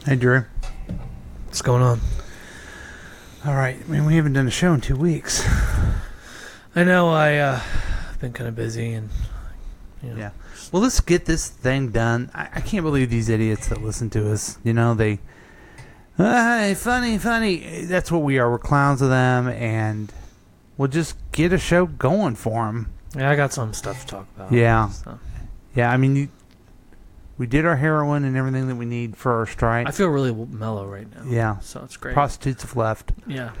Hey, Drew. What's going on? All right. I mean, we haven't done a show in 2 weeks. I know. I've been kind of busy and. Yeah. Well, let's get this thing done. I can't believe these idiots that listen to us. You know, they. Funny. That's what we are. We're clowns of them, and we'll just get a show going for them. Yeah, I got some stuff to talk about. Yeah. So. Yeah, I mean, we did our heroin and everything that we need first, right? I feel really mellow right now. Yeah. So it's great. Prostitutes have left. Yeah.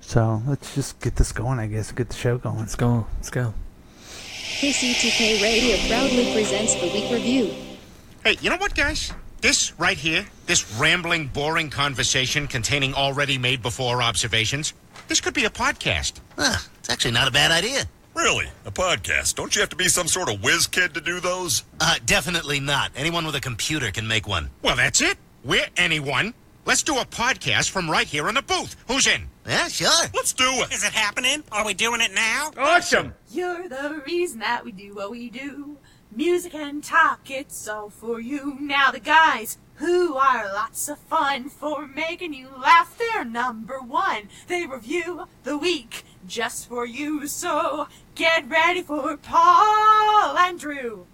So let's just get this going, I guess. Get the show going. Let's go. KCTK Radio proudly presents the Week Review. Hey, you know what, guys? This right here, this rambling, boring conversation containing already made before observations, this could be a podcast. It's actually not a bad idea. Really? A podcast? Don't you have to be some sort of whiz kid to do those? Definitely not. Anyone with a computer can make one. Well, that's it. We're anyone. Let's do a podcast from right here in the booth. Who's in? Yeah, sure. Let's do it. Is it happening? Are we doing it now? Awesome. You're the reason that we do what we do. Music and talk, it's all for you. Now the guys who are lots of fun for making you laugh, they're number one. They review the week just for you. So get ready for Paul and Drew.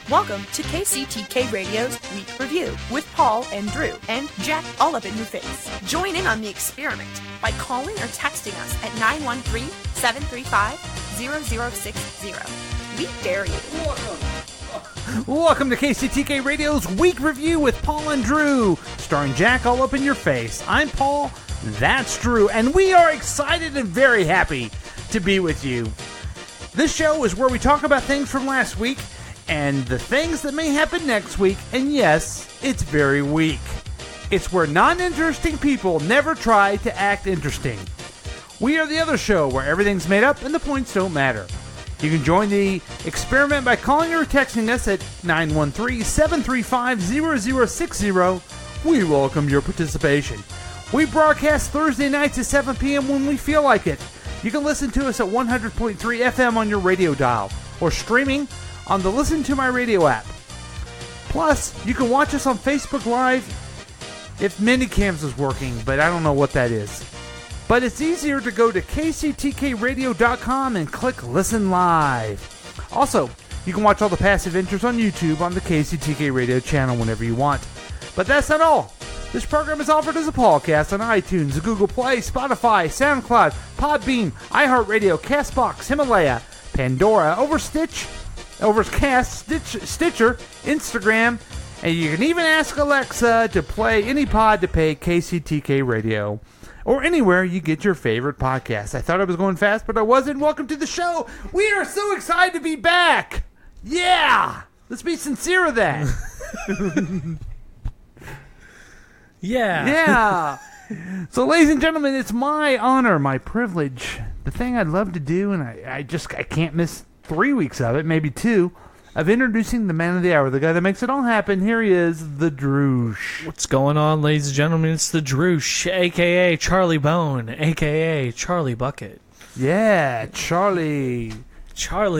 Welcome to KCTK Radio's Week Review with Paul and Drew and Jack all up in your face. Join in on the experiment by calling or texting us at 913-735-0060. We dare you. Welcome to KCTK Radio's Week Review with Paul and Drew, starring Jack all up in your face. I'm Paul, that's Drew, and we are excited and very happy to be with you. This show is where we talk about things from last week and the things that may happen next week, and yes, it's very weak. It's where non-interesting people never try to act interesting. We are the other show where everything's made up and the points don't matter. You can join the experiment by calling or texting us at 913-735-0060. We welcome your participation. We broadcast Thursday nights at 7 p.m. when we feel like it. You can listen to us at 100.3 FM on your radio dial or streaming on the Listen to My Radio app. Plus, you can watch us on Facebook Live if Minicams is working, but I don't know what that is. But it's easier to go to kctkradio.com and click Listen Live. Also, you can watch all the past adventures on YouTube on the KCTK Radio channel whenever you want. But that's not all. This program is offered as a podcast on iTunes, Google Play, Spotify, SoundCloud, Podbean, iHeartRadio, CastBox, Himalaya, Pandora, Overcast, Stitcher, Instagram, and you can even ask Alexa to play any pod to pay KCTK Radio, or anywhere you get your favorite podcast. I thought I was going fast, but I wasn't. Welcome to the show. We are so excited to be back. Yeah! Let's be sincere with that. Yeah. So, ladies and gentlemen, it's my honor, my privilege, the thing I'd love to do, and I can't miss 3 weeks of it, maybe 2, of introducing the man of the hour, the guy that makes it all happen. Here he is, the Droosh. What's going on, ladies and gentlemen? It's the Droosh, a.k.a. Charlie Bone, a.k.a. Charlie Bucket. Yeah, Charlie. Chuck.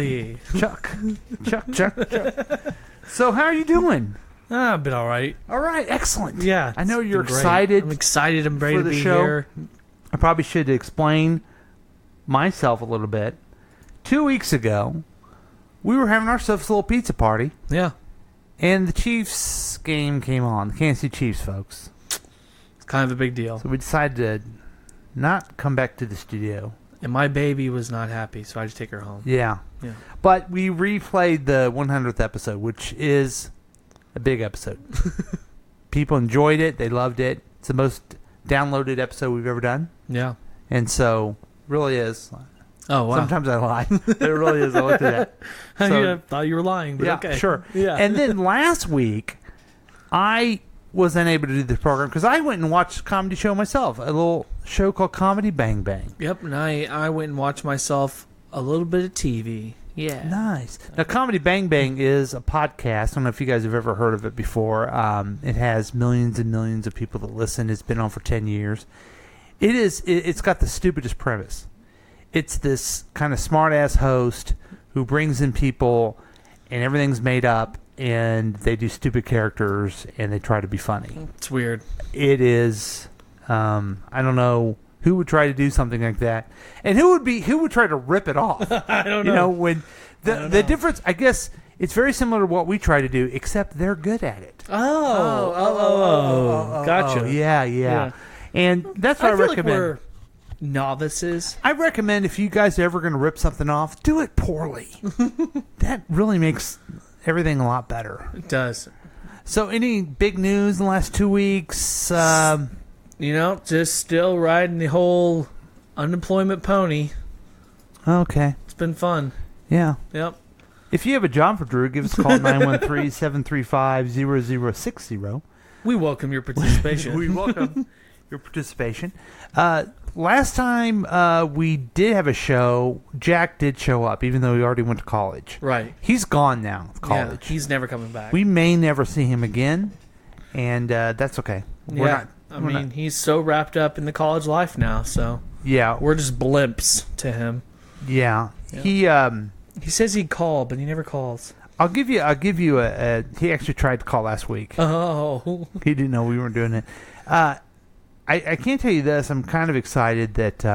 So, how are you doing? I've been all right. All right, excellent. Yeah. I know you're excited. I'm excited. I'm ready for to the be show. here. I probably should explain myself a little bit. 2 weeks ago, we were having ourselves a little pizza party. Yeah. And the Chiefs game came on. The Kansas City Chiefs, folks. It's kind of a big deal. So we decided to not come back to the studio. And my baby was not happy, so I had to take her home. Yeah. But we replayed the 100th episode, which is a big episode. People enjoyed it. They loved it. It's the most downloaded episode we've ever done. Yeah. And so, really is. Oh, wow. Sometimes I lie. It really is. I looked at that. I thought you were lying, but yeah, okay. Sure. Yeah. And then last week, I was unable to do the program because I went and watched a comedy show myself, a little show called Comedy Bang Bang. Yep, and I went and watched myself a little bit of TV. Yeah. Nice. Now, Comedy Bang Bang is a podcast. I don't know if you guys have ever heard of it before. It has millions and millions of people that listen. It's been on for 10 years. It's got the stupidest premise. it's this kind of smart-ass host who brings in people, and everything's made up, and they do stupid characters, and they try to be funny. It's weird. It is. I don't know who would try to do something like that, and who would try to rip it off. I don't know. You know, when the difference, I guess, it's very similar to what we try to do, except they're good at it. Gotcha. Yeah. And that's what I feel recommend. like we're novices. I recommend if you guys are ever going to rip something off, do it poorly. That really makes everything a lot better. It does. So, any big news in the last 2 weeks? Just still riding the whole unemployment pony. Okay. It's been fun. Yeah. Yep. If you have a job for Drew, give us a call 913-735-0060. We welcome your participation. We welcome your participation. Last time we did have a show, Jack did show up, even though he already went to college. Right. He's gone now, college. Yeah, he's never coming back. We may never see him again, and that's okay. He's so wrapped up in the college life now, so Yeah. we're just blimps to him. Yeah. He says he'd call, but he never calls. I'll give you a he actually tried to call last week. Oh. He didn't know we weren't doing it. I can't tell you this. I'm kind of excited that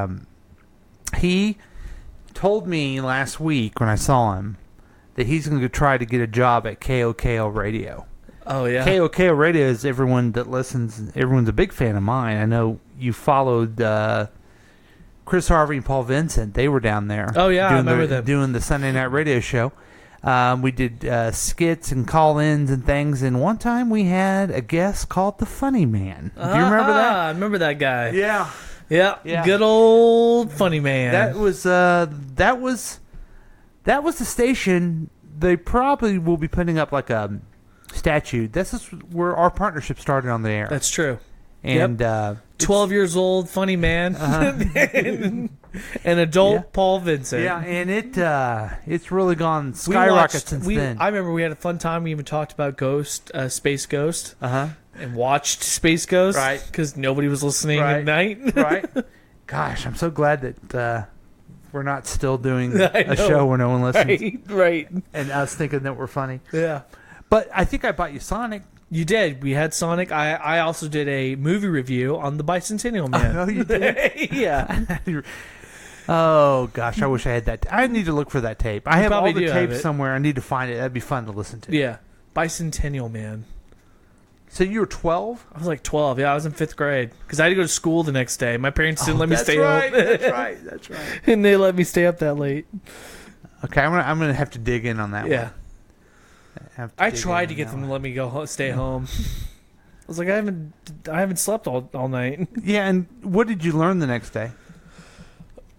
he told me last week when I saw him that he's going to try to get a job at KOKO Radio. Oh, yeah. KOKO Radio is everyone that listens. Everyone's a big fan of mine. I know you followed Chris Harvey and Paul Vincent. They were down there. Oh, yeah, I remember them. Doing the Sunday night radio show. We did skits and call-ins and things, and one time we had a guest called the Funny Man. Do you remember that? I remember that guy. Yeah. Yeah. Good old Funny Man. That was the station. They probably will be putting up like a statue. This is where our partnership started on the air. That's true. And 12 years old, Funny Man, and adult Paul Vincent. Yeah, and it's really gone skyrocket since then. I remember we had a fun time. We even talked about Space Ghost, and watched Space Ghost, right? Because nobody was listening at night, right? Gosh, I'm so glad that we're not still doing a show where no one listens, right? And us thinking that we're funny. Yeah, but I think I bought you Sonic. You did. We had Sonic. I also did a movie review on the Bicentennial Man. Oh, you did? Yeah. Oh, gosh. I wish I had that. I need to look for that tape. I have all the tapes somewhere. I need to find it. That'd be fun to listen to. Yeah. Bicentennial Man. So you were 12? I was like 12. Yeah, I was in 5th grade. Because I had to go to school the next day. My parents didn't let me stay up. That's right. And they let me stay up that late. Okay, I'm gonna have to dig in on that one. Yeah. I tried to get them to let me stay home. I was like, I haven't slept all night. Yeah, and what did you learn the next day?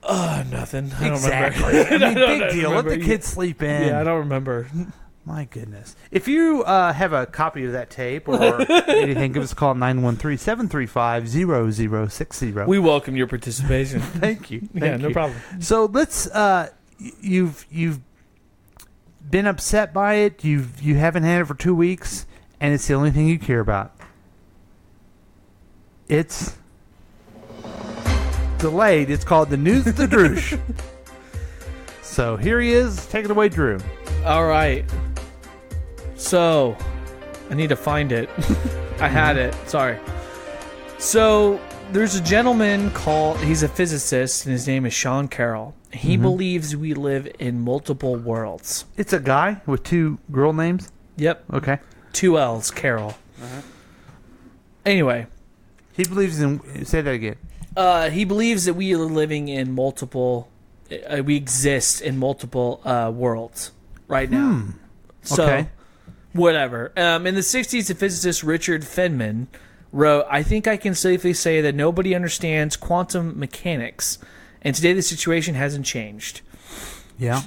Nothing. I don't exactly. remember. I mean, big deal. Let the kids sleep in. Yeah, I don't remember. My goodness. If you have a copy of that tape or anything, give us a call at 913-735-0060. We welcome your participation. Thank you. Thank you. No problem. So let's. You've been upset by it. You haven't had it for 2 weeks, and it's the only thing you care about. It's delayed. It's called the News of the Droosh. So here he is. Take it away, Drew. All right. So I need to find it. I had it. Sorry. So there's a gentleman he's a physicist, and his name is Sean Carroll. He believes we live in multiple worlds. It's a guy with 2 girl names? Yep. Okay. 2 L's, Carroll. Anyway. He believes in... Say that again. He believes that we are living in multiple... we exist in multiple worlds right now. So, okay. Whatever. In the 60s, the physicist Richard Feynman wrote, "I think I can safely say that nobody understands quantum mechanics. And today the situation hasn't changed." Yeah.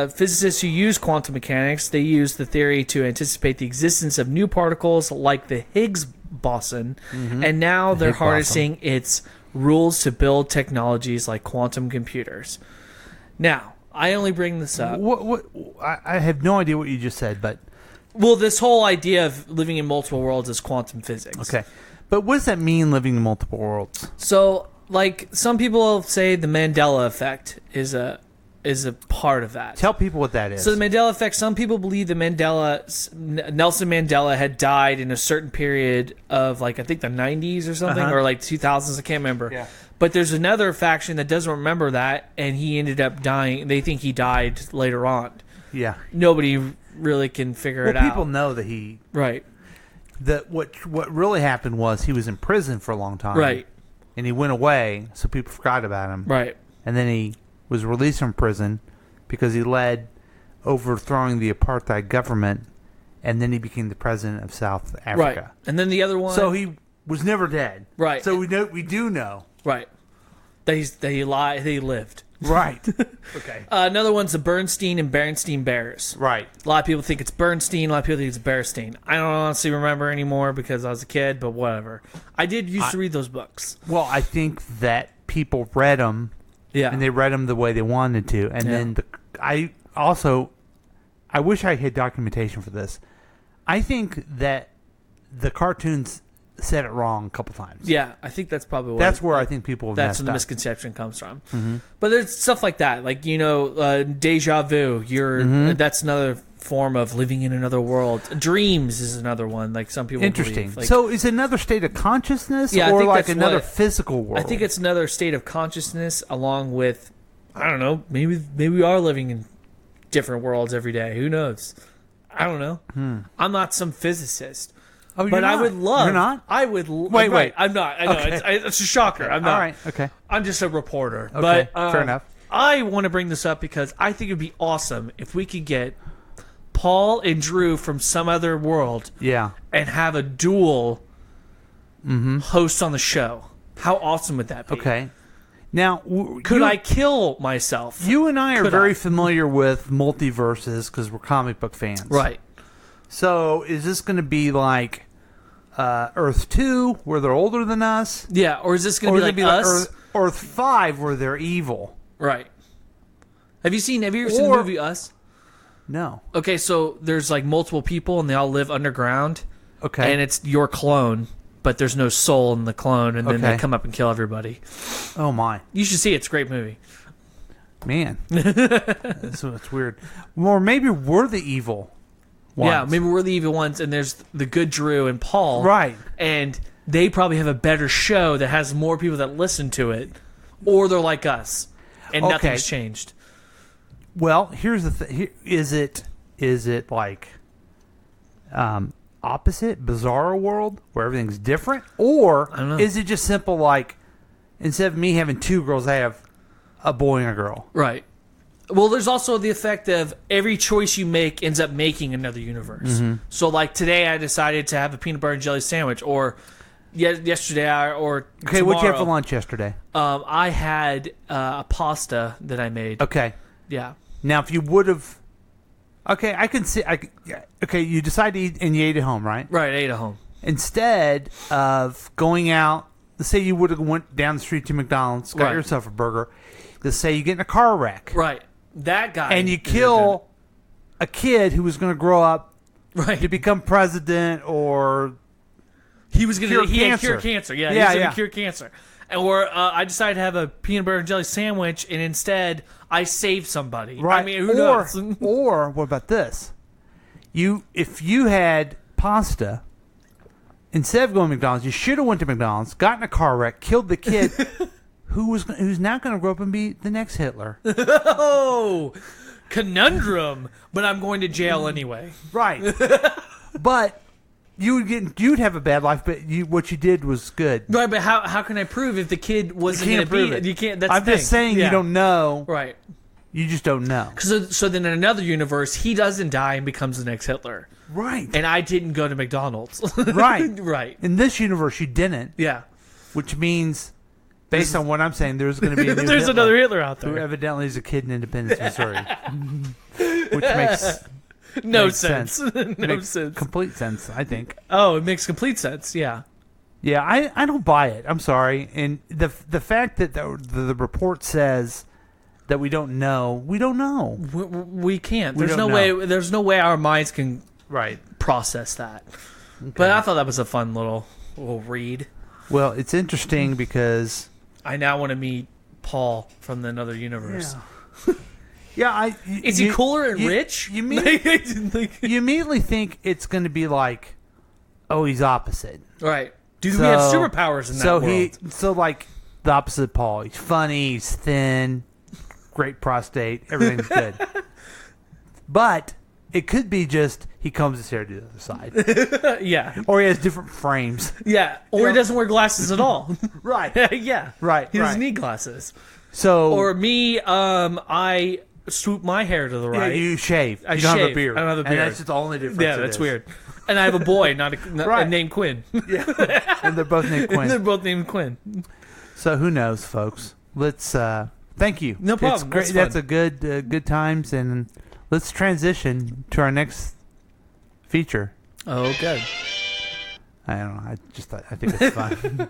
Physicists who use quantum mechanics, they use the theory to anticipate the existence of new particles like the Higgs boson, and now they're harnessing its rules to build technologies like quantum computers. Now, I only bring this up. I have no idea what you just said, but... Well, this whole idea of living in multiple worlds is quantum physics. Okay. But what does that mean, living in multiple worlds? So... like some people say the Mandela effect is a part of that. Tell people what that is. So the Mandela effect, some people believe that Nelson Mandela had died in a certain period of, like, I think the 90s or something, or like 2000s, I can't remember. Yeah. But there's another faction that doesn't remember that, and he ended up dying. They think he died later on. Yeah. Nobody really can figure it out. People know that he... Right. That what really happened was he was in prison for a long time. Right. And he went away, so people forgot about him. Right. And then he was released from prison because he led overthrowing the apartheid government, and then he became the president of South Africa. Right. And then the other one... So he was never dead. Right. So we do know. Right. That he lived. Right. Okay. Another one's the Bernstein and Berenstein Bears. Right. A lot of people think it's Bernstein. A lot of people think it's Bearstein. I don't honestly remember anymore because I was a kid, but whatever. I did used to read those books. Well, I think that people read them, and they read them the way they wanted to. And then I wish I had documentation for this. I think that the cartoons said it wrong a couple times. Yeah, I think that's probably what... That's where I think people have That's messed where the up. misconception comes from. Mm-hmm. But there's stuff like that. Like, deja vu. That's another form of living in another world. Dreams is another one. Like, some people Interesting. believe. Like, so is it another state of consciousness I or think like that's another physical world? I think it's another state of consciousness along with, I don't know, maybe we are living in different worlds every day. Who knows? I don't know. I'm not some physicist. Oh, but I would love... You're not? I would... Wait. I'm not. I know. Okay. It's a shocker. I'm not. All right. Okay. I'm just a reporter. Okay. But, fair enough. I want to bring this up because I think it would be awesome if we could get Paul and Drew from some other world and have a dual host on the show. How awesome would that be? Okay. Now, could I kill myself? You and I are very familiar with multiverses because we're comic book fans. Right. So, is this going to be like Earth 2, where they're older than us? Yeah, or is this going to be like us? Earth 5, where they're evil? Right. Have you ever seen the movie Us? No. Okay, so there's like multiple people, and they all live underground. Okay. And it's your clone, but there's no soul in the clone, and then they come up and kill everybody. Oh, my. You should see it. It's a great movie. Man. That's weird. Or maybe we're the evil ones. Yeah, maybe we're the evil ones, and there's the good Drew and Paul. Right. And they probably have a better show that has more people that listen to it, or they're like us, and nothing's changed. Well, here's the thing. Is it like opposite, bizarro world where everything's different? Or I don't know. Is it just simple like instead of me having two girls, I have a boy and a girl? Right. Well, there's also the effect of every choice you make ends up making another universe. Mm-hmm. So, like today, I decided to have a peanut butter and jelly sandwich, or yesterday, or okay. Tomorrow, What'd you have for lunch yesterday? I had a pasta that I made. Okay. Yeah. Now, if you would have, okay, I can see. Okay, you decided to eat and you ate at home, right? Right, I ate at home. Instead of going out, let's say you would have went down the street to McDonald's, got yourself a burger. Let's say you get in a car wreck. Right. That guy. And you kill a kid who was going to grow up to become president or he was going to cure cancer. Yeah, he was going to cure cancer. Or I decided to have a peanut butter and jelly sandwich, and instead I saved somebody. Right. I mean, who knows? Or what about this? If you had pasta, instead of going to McDonald's, you should have went to McDonald's, got in a car wreck, killed the kid who's now going to grow up and be the next Hitler. Oh, conundrum! But I'm going to jail anyway. Right. But you'd have a bad life, but what you did was good. Right, but how can I prove if the kid wasn't going to be it? You can't. That's I'm the thing. just saying you don't know. Right. You just don't know. So then in another universe, he doesn't die and becomes the next Hitler. Right. And I didn't go to McDonald's. Right. Right. In this universe, you didn't. Yeah. Which means, based on what I'm saying, there's going to be a new there's another Hitler out there. Who evidently is a kid in Independence, Missouri. Which makes no sense. Makes sense. Complete sense, I think. Oh, it makes complete sense. Yeah. Yeah, I don't buy it. I'm sorry. And the fact that the report says that we don't know. We can't. We There's don't no know. way. There's no way our minds can right process that. Okay. But I thought that was a fun little read. Well, it's interesting because I now want to meet Paul from the another universe. Yeah, Is he cooler and rich? You immediately think it's going to be like, oh, he's opposite. Right. Do we have superpowers in that world? So like the opposite of Paul. He's funny, he's thin, great prostate, everything's good. But it could be just he combs his hair to the other side. Yeah. Or he has different frames. Yeah. Or he doesn't wear glasses at all. Right. Yeah. Right. He doesn't need glasses. So or me, I swoop my hair to the right. Yeah, you shave. I you don't shave. have a beard. I don't have a beard. And that's just the only difference. Yeah, that's weird. And I have a boy, not right. named Quinn. Yeah. And they're both named Quinn. They're both named Quinn. So who knows, folks? Let's thank you. No problem. It's great. That's a good times, and let's transition to our next feature. Oh, good. I don't know. I think it's fun.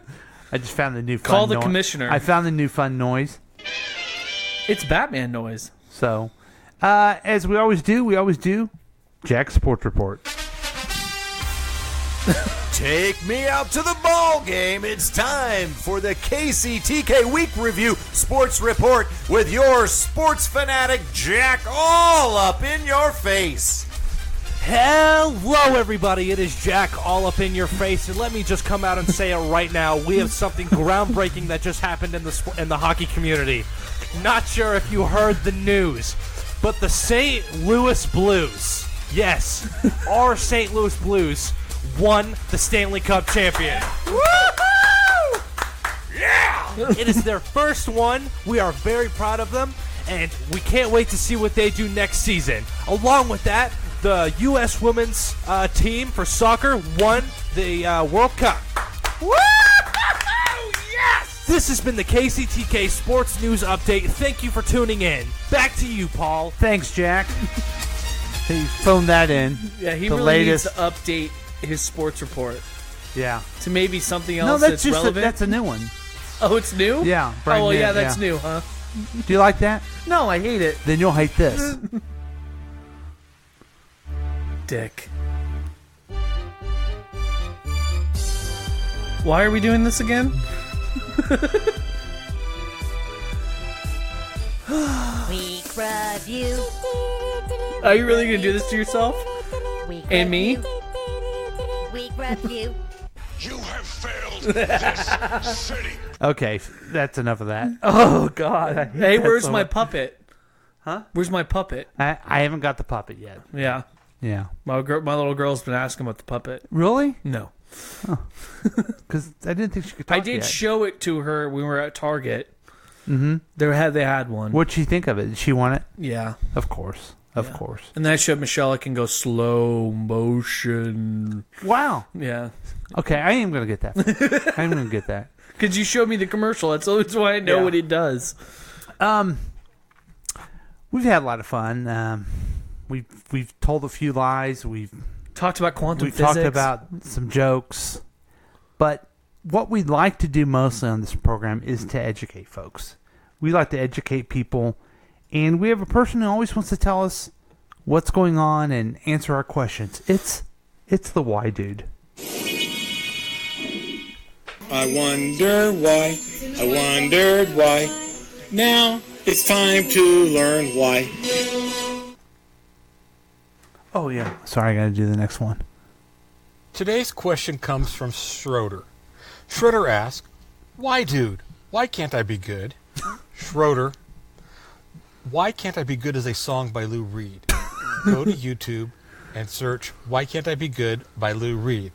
I just found the new fun Call the commissioner. I found the new fun noise. It's Batman noise. So, as we always do, Jack's Sports Report. Take me out to the ball game. It's time for the KCTK Week Review Sports Report with your sports fanatic Jack all up in your face. Hello, everybody. It is Jack all up in your face, and let me just come out and say it right now. We have something groundbreaking that just happened in the hockey community. Not sure if you heard the news, but the St. Louis Blues, yes, our St. Louis Blues won the Stanley Cup champion. Woohoo! Yeah! It is their first one. We are very proud of them, and we can't wait to see what they do next season. Along with that, the U.S. women's team for soccer won the World Cup. Woo! Yes! This has been the KCTK Sports News Update. Thank you for tuning in. Back to you, Paul. Thanks, Jack. He phoned that in. Yeah, he the really latest. needs to update his sports report. Yeah. To maybe something else No, that's just relevant. that's a new one. Oh, it's new? Yeah. Oh, brand well, new, yeah, that's new, huh? Do you like that? No, I hate it. Then you'll hate this. Dick. Why are we doing this again? Week review. Are you really going to do this to yourself? Week And me? Week review. You have failed this city. Okay, that's enough of that. Oh, God. Hey, where's so my much. puppet? Huh? Where's my puppet? I haven't got the puppet yet. Yeah. Yeah. My little girl's been asking about the puppet. Really? No. Because I didn't think she could talk I did yet. show it to her when we were at Target. Mm-hmm. They had one. What'd she think of it? Did she want it? Yeah. Of course. Of course. And then I showed Michelle it can go slow motion. Wow. Yeah. Okay, I am going to get that. I am going to get that. Because you showed me the commercial. That's why I know what it does. We've had a lot of fun. We've told a few lies. We've talked about quantum physics. physics. We've talked about some jokes. But what we'd like to do mostly on this program is to educate folks. We like to educate people. And we have a person who always wants to tell us what's going on and answer our questions. It's the Why Dude. I wondered why. I wondered why. Now it's time to learn why. Oh, yeah. Sorry, I got to do the next one. Today's question comes from Schroeder. Schroeder asks, "Why, dude? Why can't I be good?" Schroeder, "Why Can't I Be Good" is a song by Lou Reed. Go to YouTube and search "Why Can't I Be Good" by Lou Reed.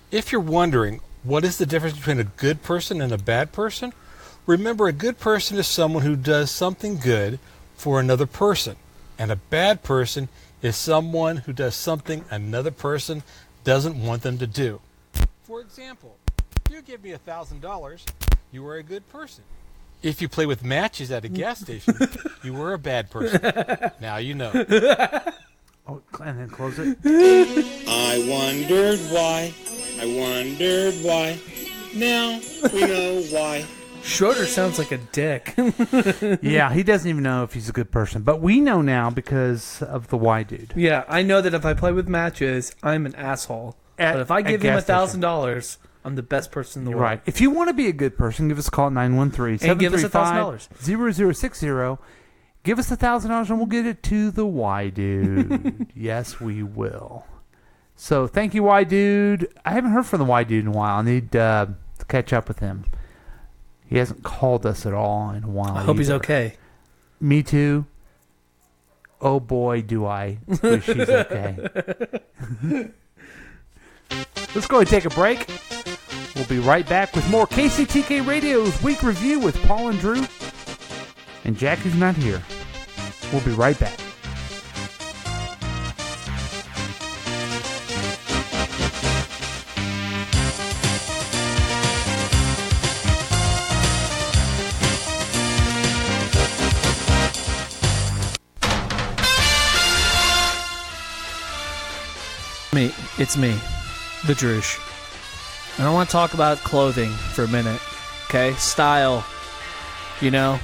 If you're wondering what is the difference between a good person and a bad person, remember a good person is someone who does something good for another person, and a bad person is someone who does something another person doesn't want them to do. For example, if you give me $1,000, you are a good person. If you play with matches at a gas station, you were a bad person. Now you know. Oh, and then close it. I wondered why. I wondered why. Now we know why. Schroeder sounds like a dick. Yeah, he doesn't even know if he's a good person. But we know now because of the Why Dude. Yeah, I know that if I play with matches, I'm an asshole. But if I give him $1,000, I'm the best person in the world. Right. If you want to be a good person, give us a call at 913-735-0060. Give us $1,000 and we'll get it to the Y Dude. Yes, we will. So thank you, Y Dude. I haven't heard from the Y Dude in a while. I need to catch up with him. He hasn't called us at all in a while. I hope he's okay. Me too. Oh boy, do I wish he's okay. Let's go and take a break. We'll be right back with more KCTK Radio's Week Review with Paul and Drew. And Jack is not here. We'll be right back. It's me, the Droosh. And I want to talk about clothing for a minute, okay? Style,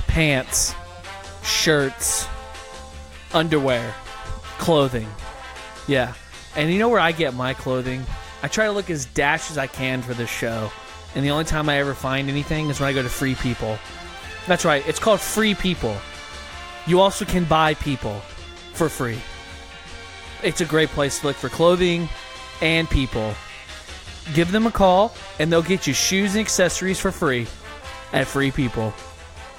pants, shirts, underwear, clothing. Yeah. And you know where I get my clothing? I try to look as dash as I can for this show. And the only time I ever find anything is when I go to Free People. That's right, it's called Free People. You also can buy people for free. It's a great place to look for clothing and people. Give them a call, and they'll get you shoes and accessories for free at Free People.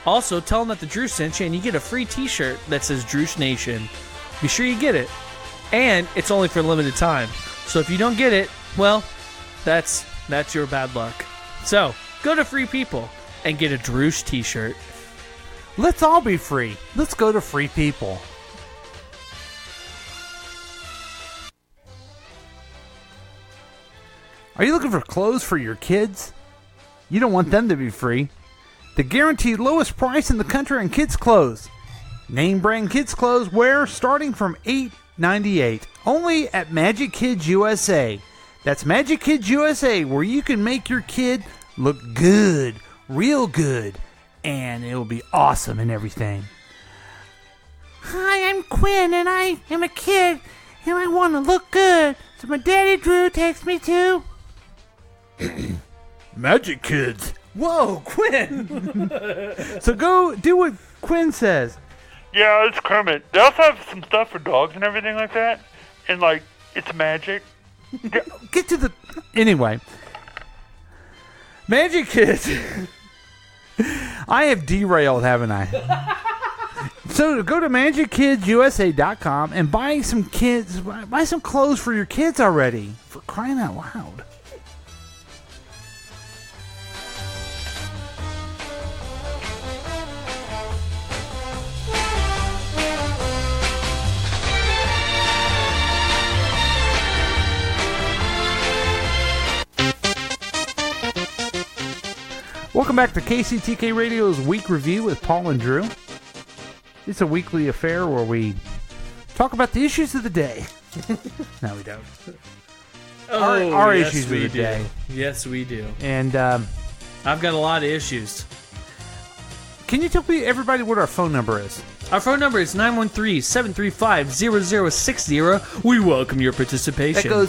Also, tell them that the Drew sent you, and you get a free t-shirt that says Droosh Nation. Be sure you get it. And it's only for a limited time. So if you don't get it, well, that's your bad luck. So, go to Free People and get a Droosh t-shirt. Let's all be free. Let's go to Free People. Are you looking for clothes for your kids? You don't want them to be free. The guaranteed lowest price in the country on kids' clothes. Name brand kids' clothes wear starting from $8.98. Only at Magic Kids USA. That's Magic Kids USA, where you can make your kid look good, real good, and it'll be awesome and everything. Hi, I'm Quinn, and I am a kid, and I want to look good. So my daddy Drew takes me to Magic Kids. Whoa, Quinn! So go do what Quinn says. Yeah, it's Kermit. They also have some stuff for dogs and everything like that. And, it's magic. Get to the... Anyway. Magic Kids. I have derailed, haven't I? So go to MagicKidsUSA.com and buy some clothes for your kids already. For crying out loud. Welcome back to KCTK Radio's Week Review with Paul and Drew. It's a weekly affair where we talk about the issues of the day. No, we don't. Our yes, issues of we the do. day. Yes, we do. And I've got a lot of issues. Can you tell everybody what our phone number is? Our phone number is 913-735-0060. We welcome your participation.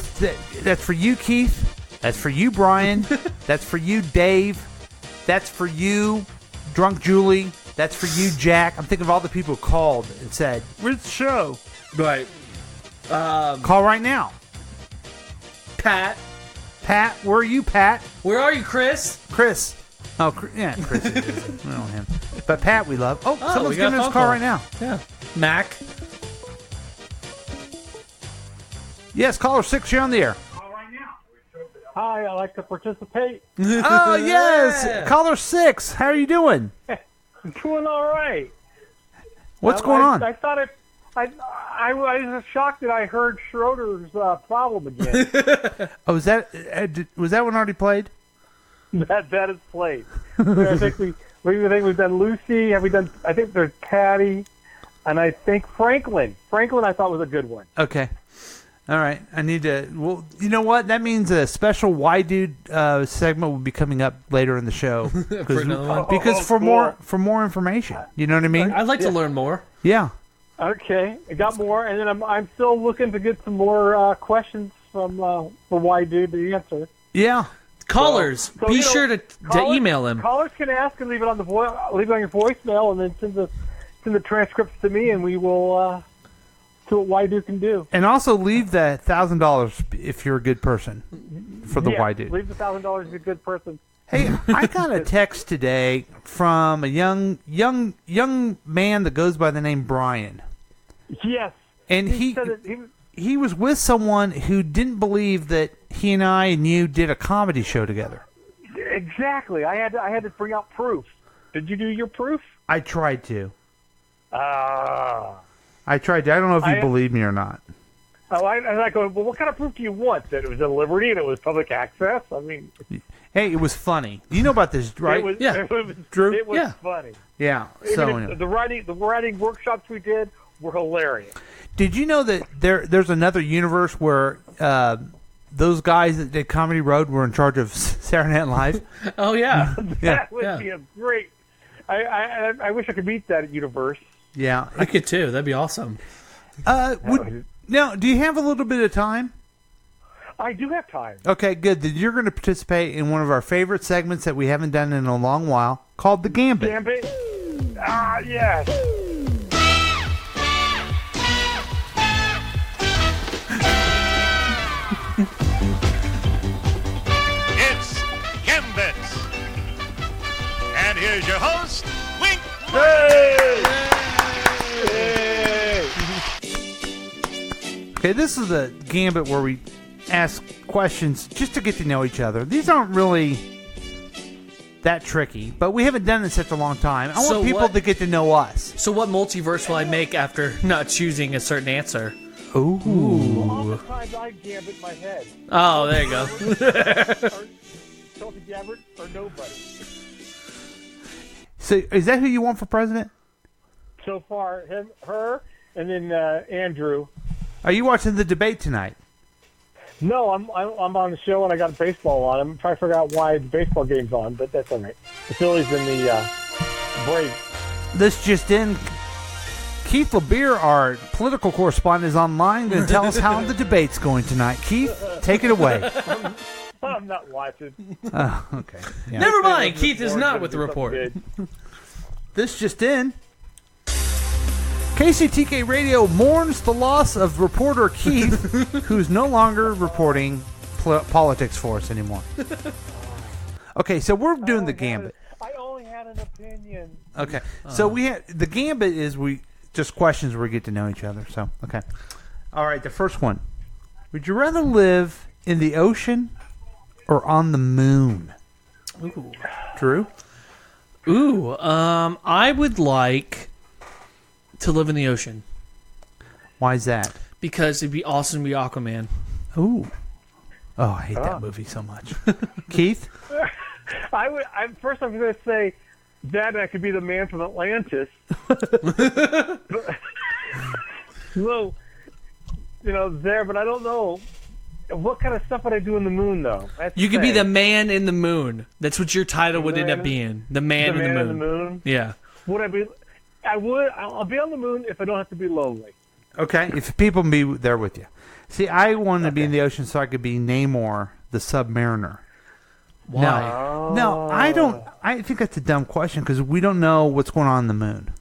That's for you, Keith. That's for you, Brian. That's for you, Dave. That's for you, Drunk Julie. That's for you, Jack. I'm thinking of all the people who called and said, "Where's the show?" Right. Call right now. Pat, where are you, Pat? Where are you, Chris? Chris. Oh, yeah, Chris is busy. We don't know him. But Pat, we love. Oh, someone's we got giving us a phone call call right now. Yeah. Mac. Yes, caller 6, you're on the air. Hi, I'd like to participate. Oh, yes. Caller 6, how are you doing? I'm doing all right. What's going on? I thought I was shocked that I heard Schroeder's problem again. Oh, was that one already played? That is played. I think we've done Lucy. Have we done? I think there's Patty, and I think Franklin. Franklin, I thought was a good one. Okay. All right. I need to. Well, you know what? That means a special Why Dude segment will be coming up later in the show. For another one? Because for more information. You know what I mean? I'd like to learn more. Yeah. Okay, I got more, and then I'm still looking to get some more questions from for Why Dude to answer. Yeah. Callers, So, be you know, sure to email him. Callers can ask and leave it on leave it on your voicemail, and then send the transcripts to me, and we will see what Why Dude can do. And also leave the $1,000 if you're a good person for the Why Dude. Leave the $1,000 if you're a good person. Hey, I got a text today from a young man that goes by the name Brian. Yes. And he was with someone who didn't believe that he and I and you did a comedy show together. Exactly. I had to bring out proof. Did you do your proof? I tried to. Ah. I tried to. I don't know if you believe me or not. Oh, I go, well, what kind of proof do you want? That it was a Liberty and it was public access? I mean... Hey, it was funny. You know about this, right? Drew? It was funny. Yeah. Even the writing workshops we did were hilarious. Did you know that there's another universe where those guys that did Comedy Road were in charge of Saturday Night Live? Oh, yeah. That would be a great... I wish I could meet that universe. Yeah. I could too. That'd be awesome. Now, do you have a little bit of time? I do have time. Okay, good. Then you're going to participate in one of our favorite segments that we haven't done in a long while, called the Gambit. Gambit? Ah, yes. It's Gambit. And here's your host, Wink. Okay, this is the Gambit where we ask questions just to get to know each other. These aren't really that tricky, but we haven't done it in such a long time. I want people to get to know us. So what multiverse will I make after not choosing a certain answer? Ooh. All the times I Gambit in my head. Oh, there you go. Tulsi Gabbard or nobody. So is that who you want for president? So far, her, and then Andrew. Are you watching the debate tonight? No, I'm on the show and I got baseball on. I'm trying to figure out why the baseball game's on, but that's all right. The Phillies and the Braves. This just in. Keith LeBeer, our political correspondent, is online going to tell us how the debate's going tonight. Keith, take it away. I'm not watching. Oh, okay. Yeah. Never mind. Keith is not with the report. This just in. KCTK Radio mourns the loss of reporter Keith, who's no longer reporting politics for us anymore. Okay, so we're doing the Gambit. I only had an opinion. Okay, so the Gambit is just questions where we get to know each other. So, okay. All right, the first one. Would you rather live in the ocean or on the moon? Ooh. Drew? Ooh, I would like to live in the ocean. Why is that? Because it'd be awesome to be Aquaman. Ooh. Oh, I hate that movie so much. Keith? First I'm going to say that I could be the man from Atlantis. Well, there, but I don't know. What kind of stuff would I do in the moon, though? You could be the man in the moon. That's what your title would end up being. The man in the moon. Yeah. Would I be... I'll be on the moon if I don't have to be lonely. Okay, if people can be there with you. See, I wanted to be in the ocean so I could be Namor, the Submariner. Why? No, I don't. I think that's a dumb question because we don't know what's going on in the moon.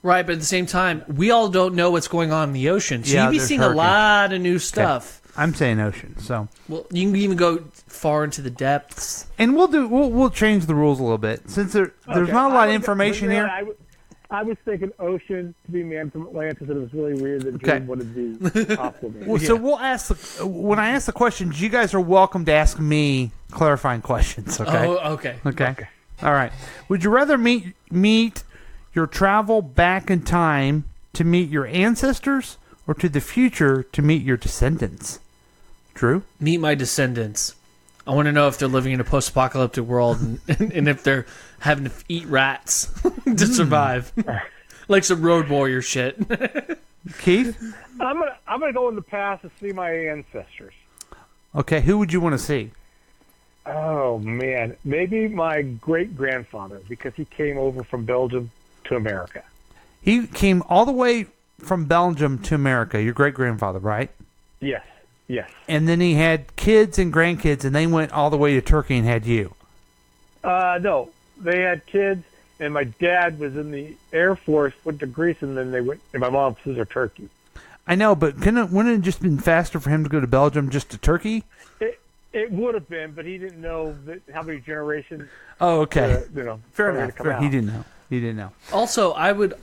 Right, but at the same time, we all don't know what's going on in the ocean. So you'd be seeing a lot of new stuff. Okay. I'm saying ocean, so. Well, you can even go far into the depths. And we'll change the rules a little bit since there's not a lot of information here. I was thinking ocean to be man from Atlantis, and it was really weird that Drew wanted to be Aquaman. Well, so we'll ask when I ask the questions, you guys are welcome to ask me clarifying questions. Okay. Oh, okay. Okay. All right. Would you rather meet your travel back in time to meet your ancestors, or to the future to meet your descendants? Drew? Meet my descendants. I want to know if they're living in a post-apocalyptic world and if they're having to eat rats to survive, like some Road Warrior shit. Keith? I'm gonna go in the past to see my ancestors. Okay, who would you want to see? Oh man, maybe my great-grandfather, because he came over from Belgium to America. He came all the way from Belgium to America. Your great-grandfather, right? Yes. Yes. And then he had kids and grandkids, and they went all the way to Turkey and had you. No, they had kids, and my dad was in the Air Force, went to Greece, and then they went. And my mom flew to Turkey. I know, but wouldn't it have just been faster for him to go to Belgium just to Turkey? It would have been, but he didn't know how many generations. Oh, okay. Fair were enough. to come He out. didn't know. He didn't know. Also, I would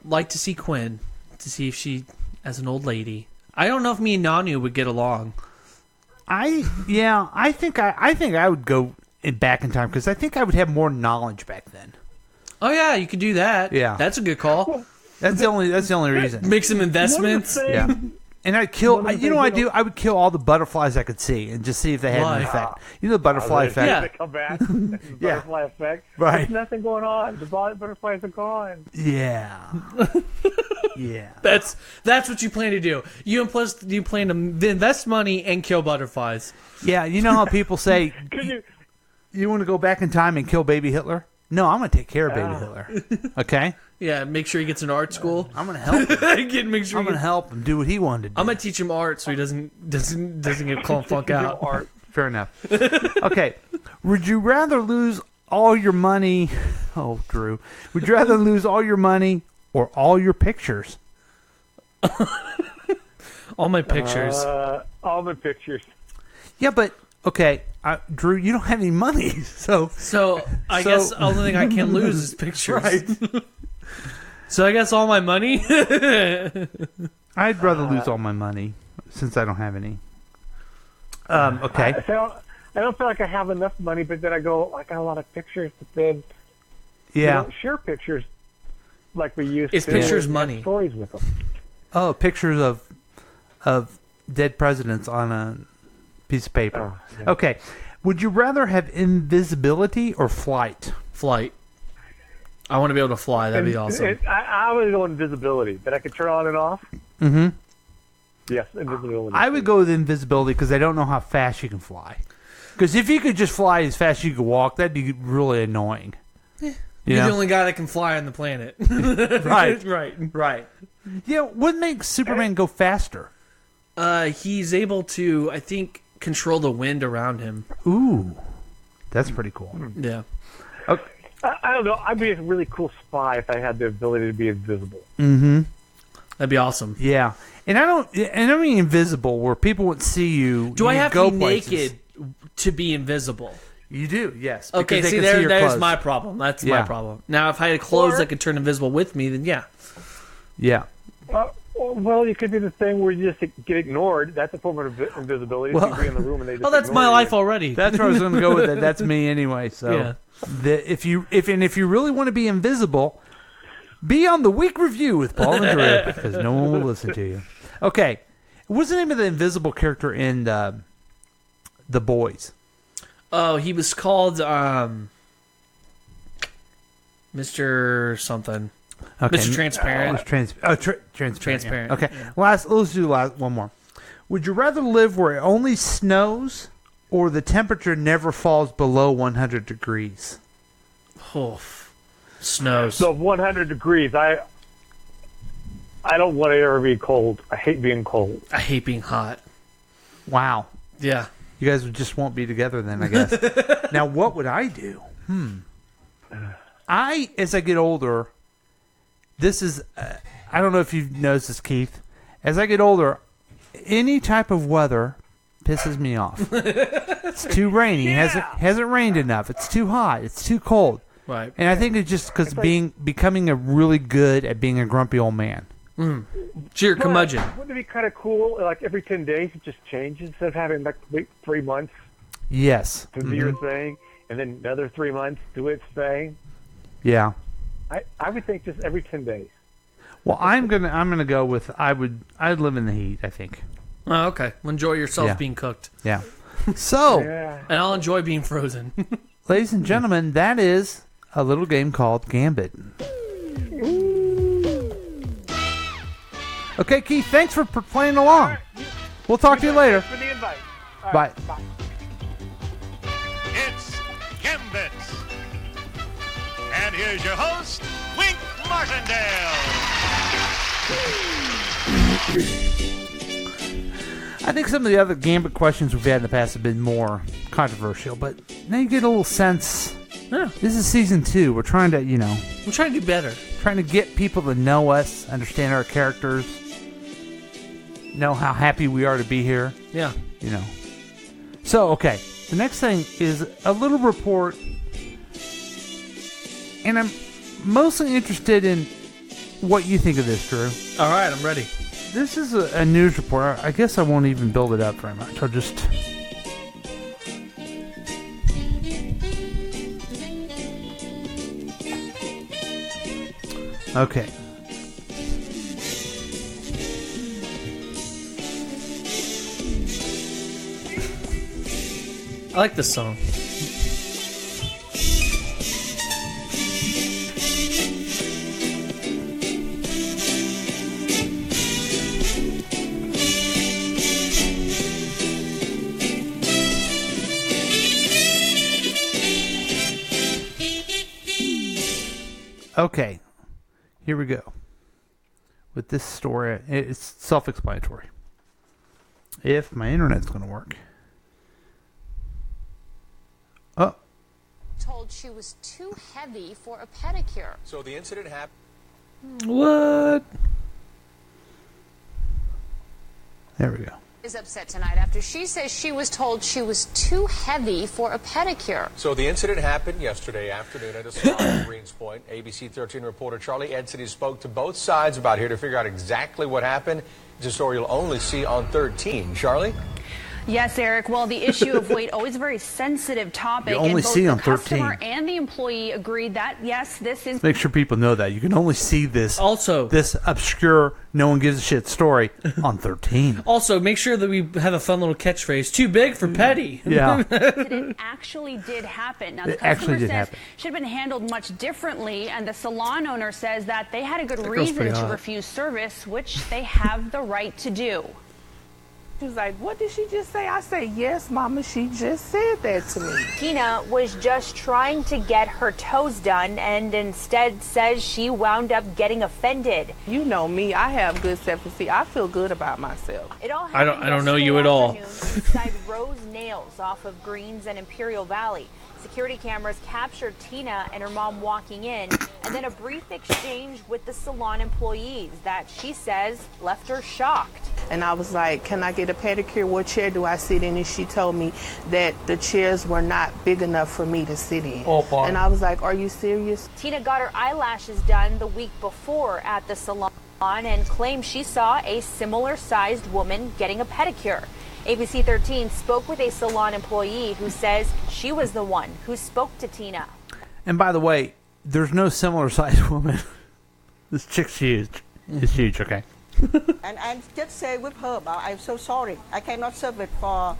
like to see Quinn to see if she, as an old lady. I don't know if me and Nanu would get along. I think I would go back in time because I think I would have more knowledge back then. Oh yeah, you could do that. Yeah. That's a good call. That's the only reason. Make some investments. Yeah. And I'd kill. I would kill all the butterflies I could see and just see if they had an effect. You know the butterfly effect. They come back. The butterfly effect. Right. There's nothing going on. The butterflies are gone. Yeah. Yeah. That's what you plan to do. You plan to invest money and kill butterflies. Yeah. You know how people say you want to go back in time and kill baby Hitler? No, I'm going to take care of baby Hitler. Okay. Yeah, make sure he gets an art school. I'm going to help him. Make sure I'm going to help him do what he wanted to do. I'm going to teach him art so he doesn't get flunk out. Art. Fair enough. Okay. Would you rather lose all your money? Oh, Drew. Would you rather lose all your money or all your pictures? All my pictures. All my pictures. Yeah, but okay, Drew, you don't have any money, so I guess the only thing I can lose is pictures. Right. So I guess all my money. I'd rather lose all my money since I don't have any. Okay. I don't feel like I have enough money, but then I got a lot of pictures, but then we don't share pictures like we used to. It's pictures money. Stories with them. Oh, pictures of dead presidents on a piece of paper. Oh, yeah. Okay. Would you rather have invisibility or flight? Flight. I want to be able to fly. That'd be awesome. I would go invisibility. That I could turn on and off. Mm-hmm. Yes, invisibility. I would go with invisibility because I don't know how fast you can fly. Because if you could just fly as fast as you could walk, that'd be really annoying. You're know? the only guy that can fly on the planet. Right. Yeah, what makes Superman go faster? He's able to, I think, control the wind around him. Ooh, that's pretty cool. Yeah. Okay. I don't know. I'd be a really cool spy if I had the ability to be invisible. Mm-hmm. That'd be awesome. Yeah, and I mean invisible where people would see you. Do I have to go be places. naked to be invisible? You do, yes. Okay, because they see, can your there's clothes. my problem. That's Yeah. my problem. Now, if I had clothes Or- that could turn invisible with me, then yeah. Yeah. Well, you could be the thing where you just get ignored. That's a form of invisibility. Well- You can be in the room and they just That's ignore my you. life already. That's where I was going to go with it. That's me anyway. So, Yeah. if you really want to be invisible, be on the week review with Paul and Drew because no one will listen to you. Okay, what's the name of the invisible character in The Boys? Oh, he was called Mr. something. Okay. Mr. Transparent. Transparent. Transparent. Okay. Yeah. Let's do one more. Would you rather live where it only snows or the temperature never falls below 100 degrees? Oh, snows. So 100 degrees. I don't want to ever be cold. I hate being cold. I hate being hot. Wow. Yeah. You guys just won't be together then, I guess. Now, what would I do? As I get older, this is, I don't know if you've noticed this, Keith. As I get older, any type of weather pisses me off. It's too rainy. Hasn't rained enough. It's too hot. It's too cold. Right. And I think it's just because becoming a really good at being a grumpy old man. It's your curmudgeon. Wouldn't it be kind of cool? Like every 10 days, it just changes instead of having like 3 months Yes. to do your thing, and then another 3 months do its thing. Yeah. I would think just every 10 days. Well, I'm gonna go with I'd live in the heat. I think. Oh, okay. Well, enjoy yourself Yeah. being cooked. Yeah. So, And I'll enjoy being frozen. ladies and gentlemen, that is a little game called Gambit. Okay, Keith, thanks for playing along. We'll talk to you later. Thanks for the invite. All Bye. right, bye. It's Gambit. And here's your host, Wink Martindale. I think some of the other Gambit questions we've had in the past have been more controversial, but now you get a little sense. Yeah. This is season 2. We're trying to, We're trying to do better. Trying to get people to know us, understand our characters, know how happy we are to be here. Yeah. So, okay. The next thing is a little report, and I'm mostly interested in what you think of this, Drew. All right, I'm ready. This is a news report. I guess I won't even build it up very much. I'll just... Okay. I like this song. Okay, here we go. With this story, it's self-explanatory. If my internet's going to work. Oh. Told she was too heavy for a pedicure. So the incident happened. What? There we go. Is upset tonight after she says she was told she was too heavy for a pedicure. So the incident happened yesterday afternoon at a salon in Greens Point. ABC 13 reporter Charlie Edson spoke to both sides about here to figure out exactly what happened. It's a story you'll only see on 13. Charlie? Yes, Eric. Well, the issue of weight, always a very sensitive topic. You only and both see the on 13. customer and the employee agreed that, yes, this is... Make sure people know that. You can only see this also this obscure, no one gives a shit story on 13. Also, make sure that we have a fun little catchphrase. Too big for petty. Yeah. It actually did happen. Now, the It actually customer did says happen. should have been handled much differently, and the salon owner says that they had a good That girl's reason pretty to hot. refuse service, which they have the right to do. She was like, what did she just say? I said, yes, Mama, she just said that to me. Tina was just trying to get her toes done and instead says she wound up getting offended. You know me, I have good self-esteem. I feel good about myself. It all I don't know you at all. inside Rose Nails off of Greens and Imperial Valley. Security cameras captured Tina and her mom walking in, and then a brief exchange with the salon employees that she says left her shocked. And I was like, can I get a pedicure? What chair do I sit in? And she told me that the chairs were not big enough for me to sit in. And I was like, are you serious? Tina got her eyelashes done the week before at the salon and claimed she saw a similar-sized woman getting a pedicure. ABC 13 spoke with a salon employee who says she was the one who spoke to Tina. And by the way, there's no similar sized woman. This chick's huge. It's huge, okay? And I just say with her, I'm so sorry. I cannot serve it for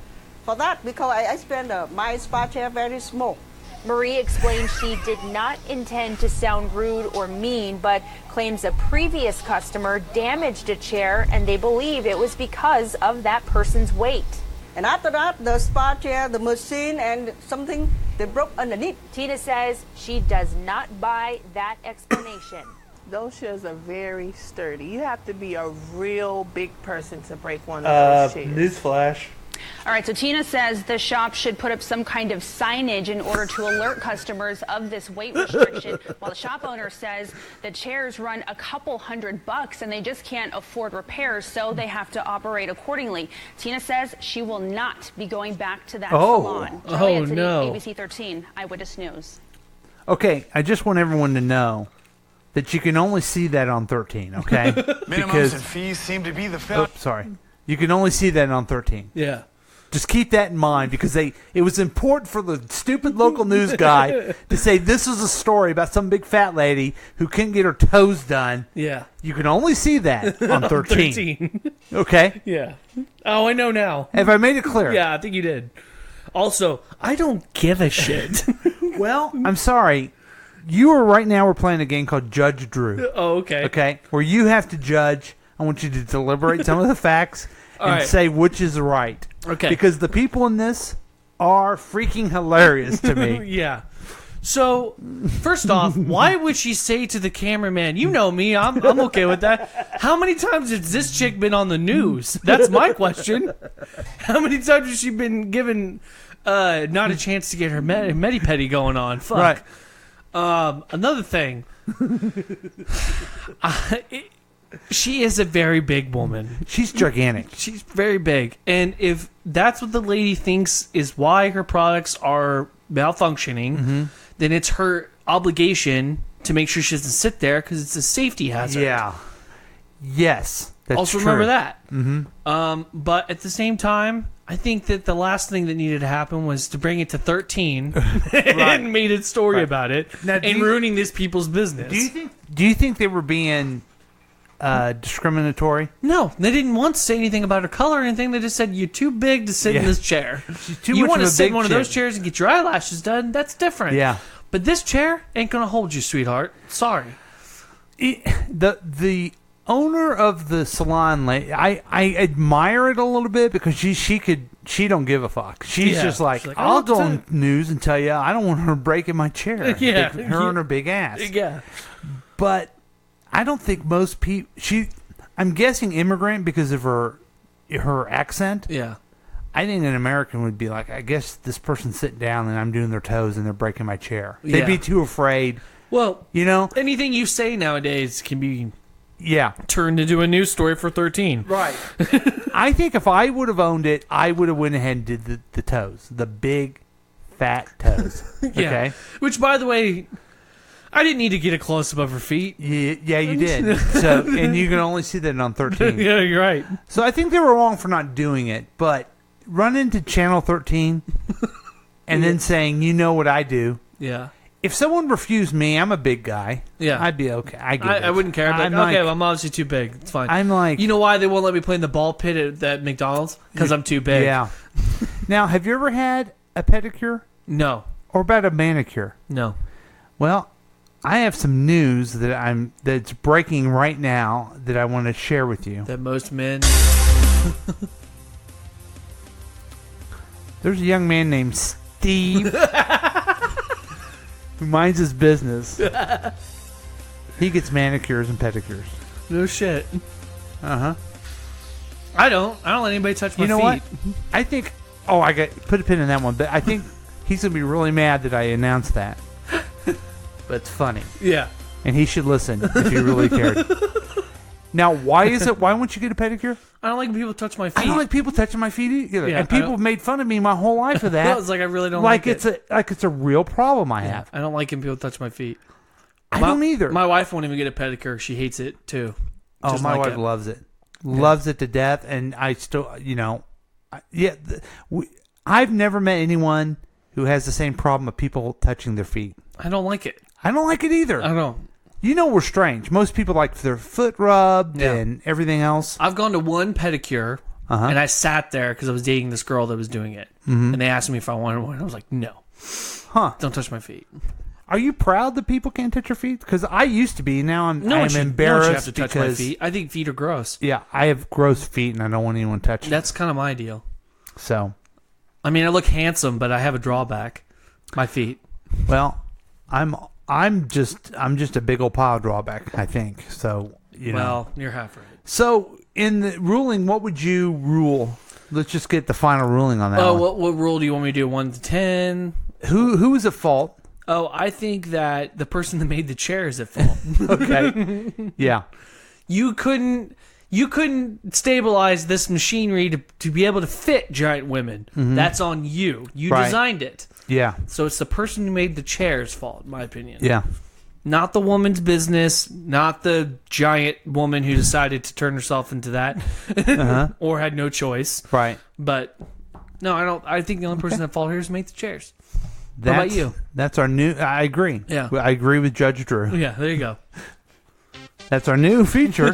that because I spend my spa chair very small. Marie explained she did not intend to sound rude or mean, but claims a previous customer damaged a chair and they believe it was because of that person's weight. And after that, the spa chair, the machine, and something, they broke underneath. Tina says she does not buy that explanation. Those chairs are very sturdy. You have to be a real big person to break one of those chairs. Newsflash. All right, so Tina says the shop should put up some kind of signage in order to alert customers of this weight restriction, while the shop owner says the chairs run a couple $100 and they just can't afford repairs, so they have to operate accordingly. Tina says she will not be going back to that salon. Charlie Anthony, no. ABC 13, Eyewitness News. Okay, I just want everyone to know that you can only see that on 13, okay? Minimums and fees seem to be the film. Oops, sorry. You can only see that on 13. Yeah. Just keep that in mind because it was important for the stupid local news guy to say this is a story about some big fat lady who couldn't get her toes done. Yeah. You can only see that on 13. Okay? Yeah. Oh, I know now. Have I made it clear? Yeah, I think you did. Also, I don't give a shit. Well, I'm sorry. We're playing a game called Judge Drew. Oh, okay. Okay? Where you have to judge. I want you to deliberate some of the facts and right. say which is right. Okay. Because the people in this are freaking hilarious to me. Yeah. So, first off, why would she say to the cameraman, "You know me, I'm okay with that"? How many times has this chick been on the news? That's my question. How many times has she been given not a chance to get her medi-pedi going on? Fuck. Right. Another thing. She is a very big woman. She's gigantic. She's very big. And if that's what the lady thinks is why her products are malfunctioning, then it's her obligation to make sure she doesn't sit there because it's a safety hazard. Yeah. Yes. That's also true. remember that. Mm-hmm. But at the same time, I think that the last thing that needed to happen was to bring it to 13 and made a story about it and ruining these people's business. Do you think they were being discriminatory? No, they didn't once say anything about her color or anything. They just said, "You're too big to sit in this chair. too you much want of to a sit big in one of chick." those chairs and get your eyelashes done. That's different." Yeah. But this chair ain't going to hold you, sweetheart. Sorry. The owner of the salon, I admire it a little bit because she don't give a fuck. She's just like, I'll go on news and tell you I don't want her breaking my chair. Yeah. Her and her big ass. Yeah. But I don't think most people. I'm guessing immigrant because of her accent. Yeah. I think an American would be like, I guess this person's sitting down and I'm doing their toes and they're breaking my chair. They'd be too afraid. Well, you know, anything you say nowadays can be turned into a news story for 13. Right. I think if I would have owned it, I would have went ahead and did the toes, the big, fat toes. Okay. Which, by the way, I didn't need to get it close above her feet. Yeah, you did. So, and you can only see that on 13. Yeah, you're right. So I think they were wrong for not doing it, but run into Channel 13 and then saying, "You know what I do." Yeah. If someone refused me, I'm a big guy. Yeah. I'd be okay. I wouldn't care. I'd be like, okay, well, I'm obviously too big. It's fine. I'm like, you know why they won't let me play in the ball pit at McDonald's? Because I'm too big. Yeah. Now, have you ever had a pedicure? No. Or about a manicure? No. Well, I have some news that's breaking right now that I want to share with you. That most men. There's a young man named Steve who minds his business. He gets manicures and pedicures. No shit. Uh-huh. I don't let anybody touch my feet. You know what? I think... Oh, I got... Put a pin in that one. But I think he's going to be really mad that I announced that. But it's funny. Yeah. And he should listen if he really cared. Now, why won't you get a pedicure? I don't like when people touch my feet. I don't like people touching my feet either. Yeah, and people have made fun of me my whole life for that. It's like I really don't like it. It's a real problem I have. I don't like when people touch my feet. I don't either. My wife won't even get a pedicure. She hates it too. Oh, my wife loves it. Loves it to death. And I still, I've never met anyone who has the same problem of people touching their feet. I don't like it. I don't like it either. I don't. You know we're strange. Most people like their foot rubbed and everything else. I've gone to one pedicure, and I sat there because I was dating this girl that was doing it. Mhm. And they asked me if I wanted one. I was like, no. Huh. Don't touch my feet. Are you proud that people can't touch your feet? Because I used to be. Now I'm No embarrassed one should have to touch my because feet. I think feet are gross. Yeah, I have gross feet and I don't want anyone touching. That's kind of my deal. So, I mean, I look handsome, but I have a drawback. My feet. Well, I'm just a big old pile drawback, I think. So, Well, you're half right. So, in the ruling, what would you rule? Let's just get the final ruling on that. Oh, one. what rule do you want me to do? 1 to 10? Who is at fault? Oh, I think that the person that made the chair is at fault. Okay. Yeah. You couldn't stabilize this machinery to be able to fit giant women. Mhm. That's on you. You Right. designed it. Yeah. So it's the person who made the chair's fault, in my opinion. Yeah. Not the woman's business, not the giant woman who decided to turn herself into that or had no choice. Right. But no, I don't. I think the only person at fault here is made the chairs. How about you? That's our new... I agree. Yeah. I agree with Judge Drew. Yeah, there you go. That's our new feature.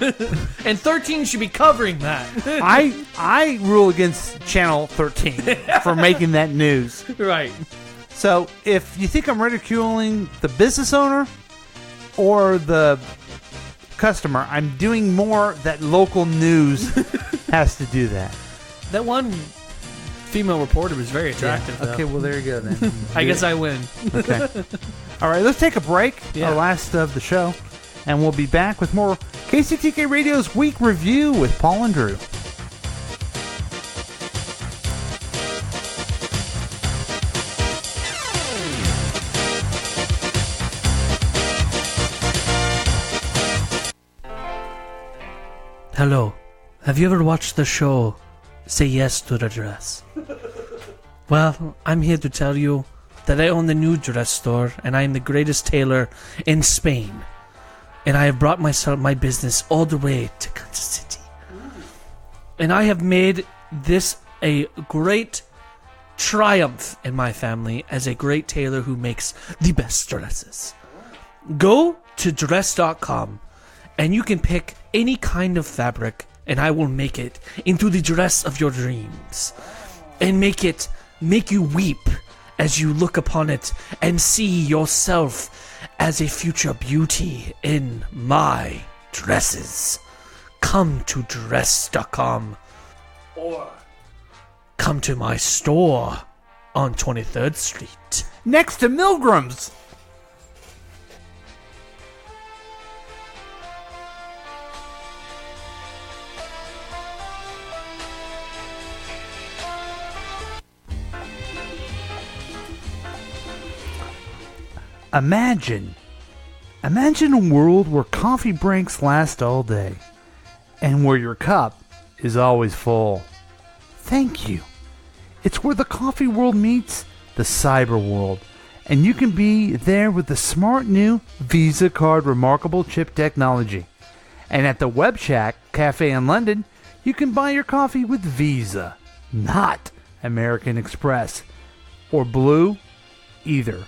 And 13 should be covering that. I rule against Channel 13 for making that news. Right. So if you think I'm ridiculing the business owner or the customer, I'm doing more that local news has to do that. That one female reporter was very attractive, though. Okay, well, there you go, then. I guess I win. Okay. All right, let's take a break, Yeah. our last of the show, and we'll be back with more KCTK Radio's Week Review with Paul and Drew. Hello. Have you ever watched the show Say Yes to the Dress? Well, I'm here to tell you that I own the new dress store and I am the greatest tailor in Spain. And I have brought my business all the way to Kansas City. And I have made this a great triumph in my family as a great tailor who makes the best dresses. Go to dress.com and you can pick any kind of fabric and I will make it into the dress of your dreams. And make you weep as you look upon it and see yourself as a future beauty in my dresses. Come to dress.com or come to my store on 23rd Street. Next to Milgram's. Imagine a world where coffee breaks last all day and where your cup is always full. Thank you. It's where the coffee world meets the cyber world, and you can be there with the smart new Visa card remarkable chip technology. And at the Web Shack Cafe in London, you can buy your coffee with Visa, not American Express or Blue either.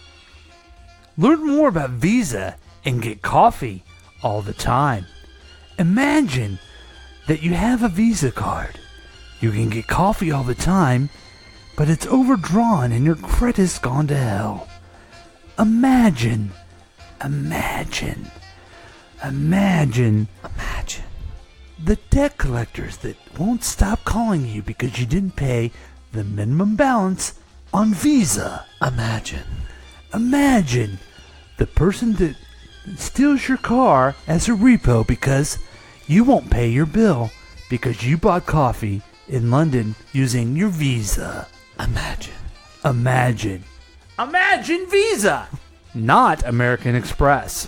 Learn more about Visa and get coffee all the time. Imagine that you have a Visa card. You can get coffee all the time, but it's overdrawn and your credit's gone to hell. Imagine the debt collectors that won't stop calling you because you didn't pay the minimum balance on Visa. Imagine the person that steals your car as a repo because you won't pay your bill because you bought coffee in London using your Visa. Imagine Visa, not American Express.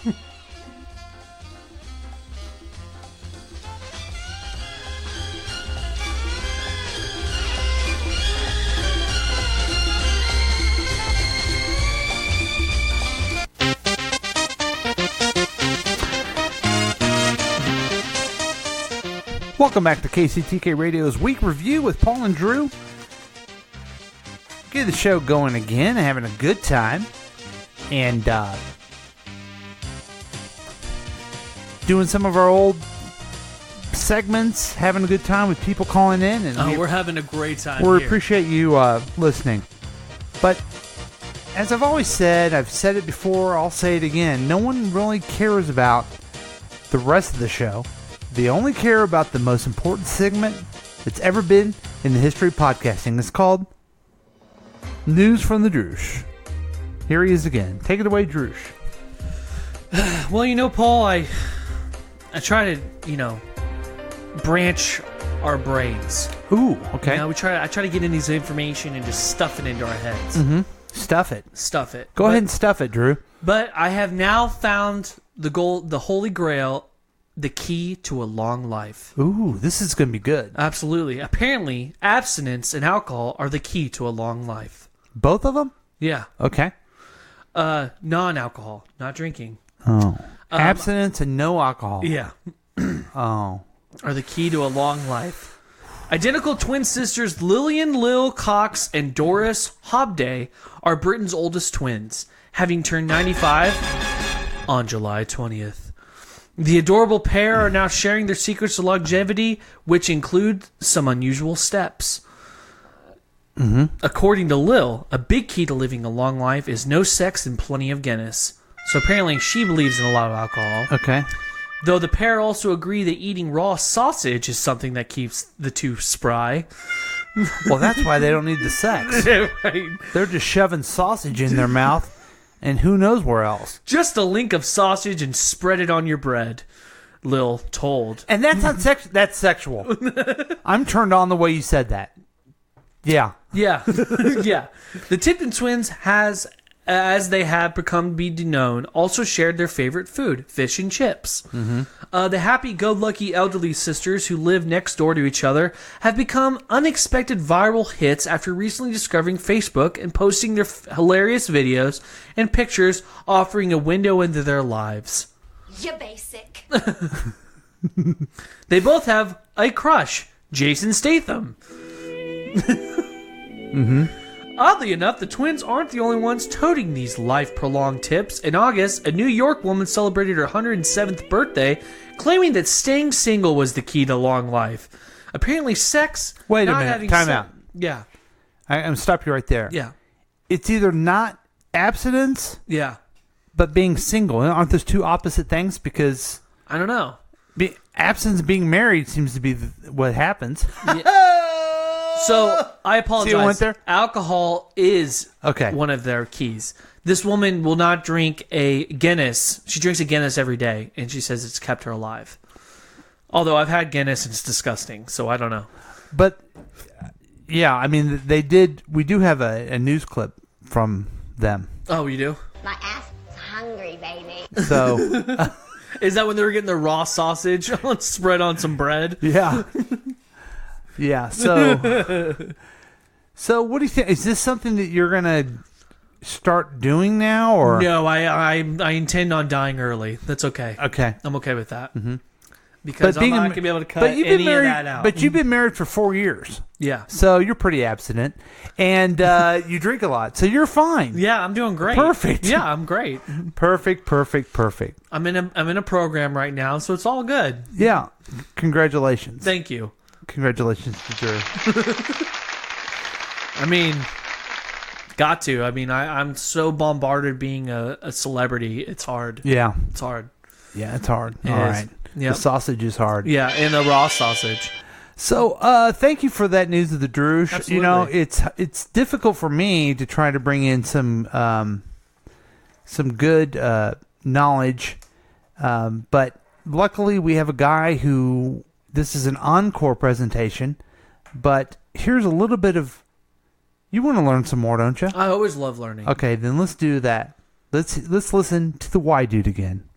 Welcome back to KCTK Radio's Week Review with Paul and Drew. Get the show going again, having a good time, and doing some of our old segments, having a good time with people calling in. And we're having a great time We here. appreciate you listening. But as I've always said, I've said it before, I'll say it again, no one really cares about the rest of the show. They only care about the most important segment that's ever been in the history of podcasting. It's called News from the Droosh. Here he is again. Take it away, Droosh. Well, Paul, I try to, branch our brains. Ooh, okay. I try to get in these information and just stuff it into our heads. Mm-hmm. Stuff it. Go ahead and stuff it, Drew. But I have now found the Holy Grail, the key to a long life. Ooh, this is going to be good. Absolutely. Apparently, abstinence and alcohol are the key to a long life. Both of them? Yeah. Okay. Non-alcohol, not drinking. Oh. Abstinence and no alcohol. Yeah. Oh. Are the key to a long life. Identical twin sisters Lillian Lil Cox and Doris Hobday are Britain's oldest twins, having turned 95 on July 20th. The adorable pair are now sharing their secrets to longevity, which include some unusual steps. Mm-hmm. According to Lil, a big key to living a long life is no sex and plenty of Guinness. So apparently she believes in a lot of alcohol. Okay. Though the pair also agree that eating raw sausage is something that keeps the two spry. Well, that's why they don't need the sex. Right. They're just shoving sausage in their mouth, and who knows where else. Just a link of sausage and spread it on your bread. Lil told. And that's not that's sexual. I'm turned on the way you said that. Yeah. Yeah. Yeah. The Tipton twins has, as they have become to be known, also shared their favorite food, fish and chips. The happy-go-lucky elderly sisters who live next door to each other have become unexpected viral hits after recently discovering Facebook and posting their hilarious videos and pictures offering a window into their lives. You're basic. They both have a crush, Jason Statham. Oddly enough, the twins aren't the only ones toting these life-prolonged tips. In August, a New York woman celebrated her 107th birthday, claiming that staying single was the key to long life. Apparently, sex... Wait a minute. Time out. Yeah. I'm going to stop you right there. Yeah. It's either not abstinence... Yeah. But being single. Aren't those two opposite things? Because... I don't know. Absence being married seems to be what happens. So, I apologize. See what went there? Alcohol is Okay. one of their keys. This woman will not drink a Guinness. She drinks a Guinness every day, and she says it's kept her alive. Although I've had Guinness, and it's disgusting, so I don't know. But, yeah, I mean, they did... We do have a news clip from them. Oh, you do? My ass is hungry, baby. So... Is that when they were getting the raw sausage spread on some bread? Yeah. Yeah, so what do you think? Is this something that you're going to start doing now? Or No, I intend on dying early. That's okay. Okay. I'm okay with that. Mm-hmm. Because I'm not going to be able to cut any of that out. But you've been married for 4 years. Yeah. So you're pretty abstinent. And you drink a lot. So you're fine. Yeah, I'm doing great. Perfect. Yeah, I'm great. Perfect. I'm in a program right now, so it's all good. Yeah. Congratulations. Thank you. Congratulations to Drew. I mean, got to. I mean, I'm so bombarded being a celebrity. It's hard. Yeah. It's hard. Yeah, it's hard. It All is. right. Yep. The sausage is hard. Yeah, and the raw sausage. So, thank you for that news of the Droosh. Absolutely. You know, it's difficult for me to try to bring in some good knowledge, but luckily we have a guy who. This is an encore presentation, but here's a little bit of. You want to learn some more, don't you? I always love learning. Okay, then let's do that. Let's listen to the Why Dude again.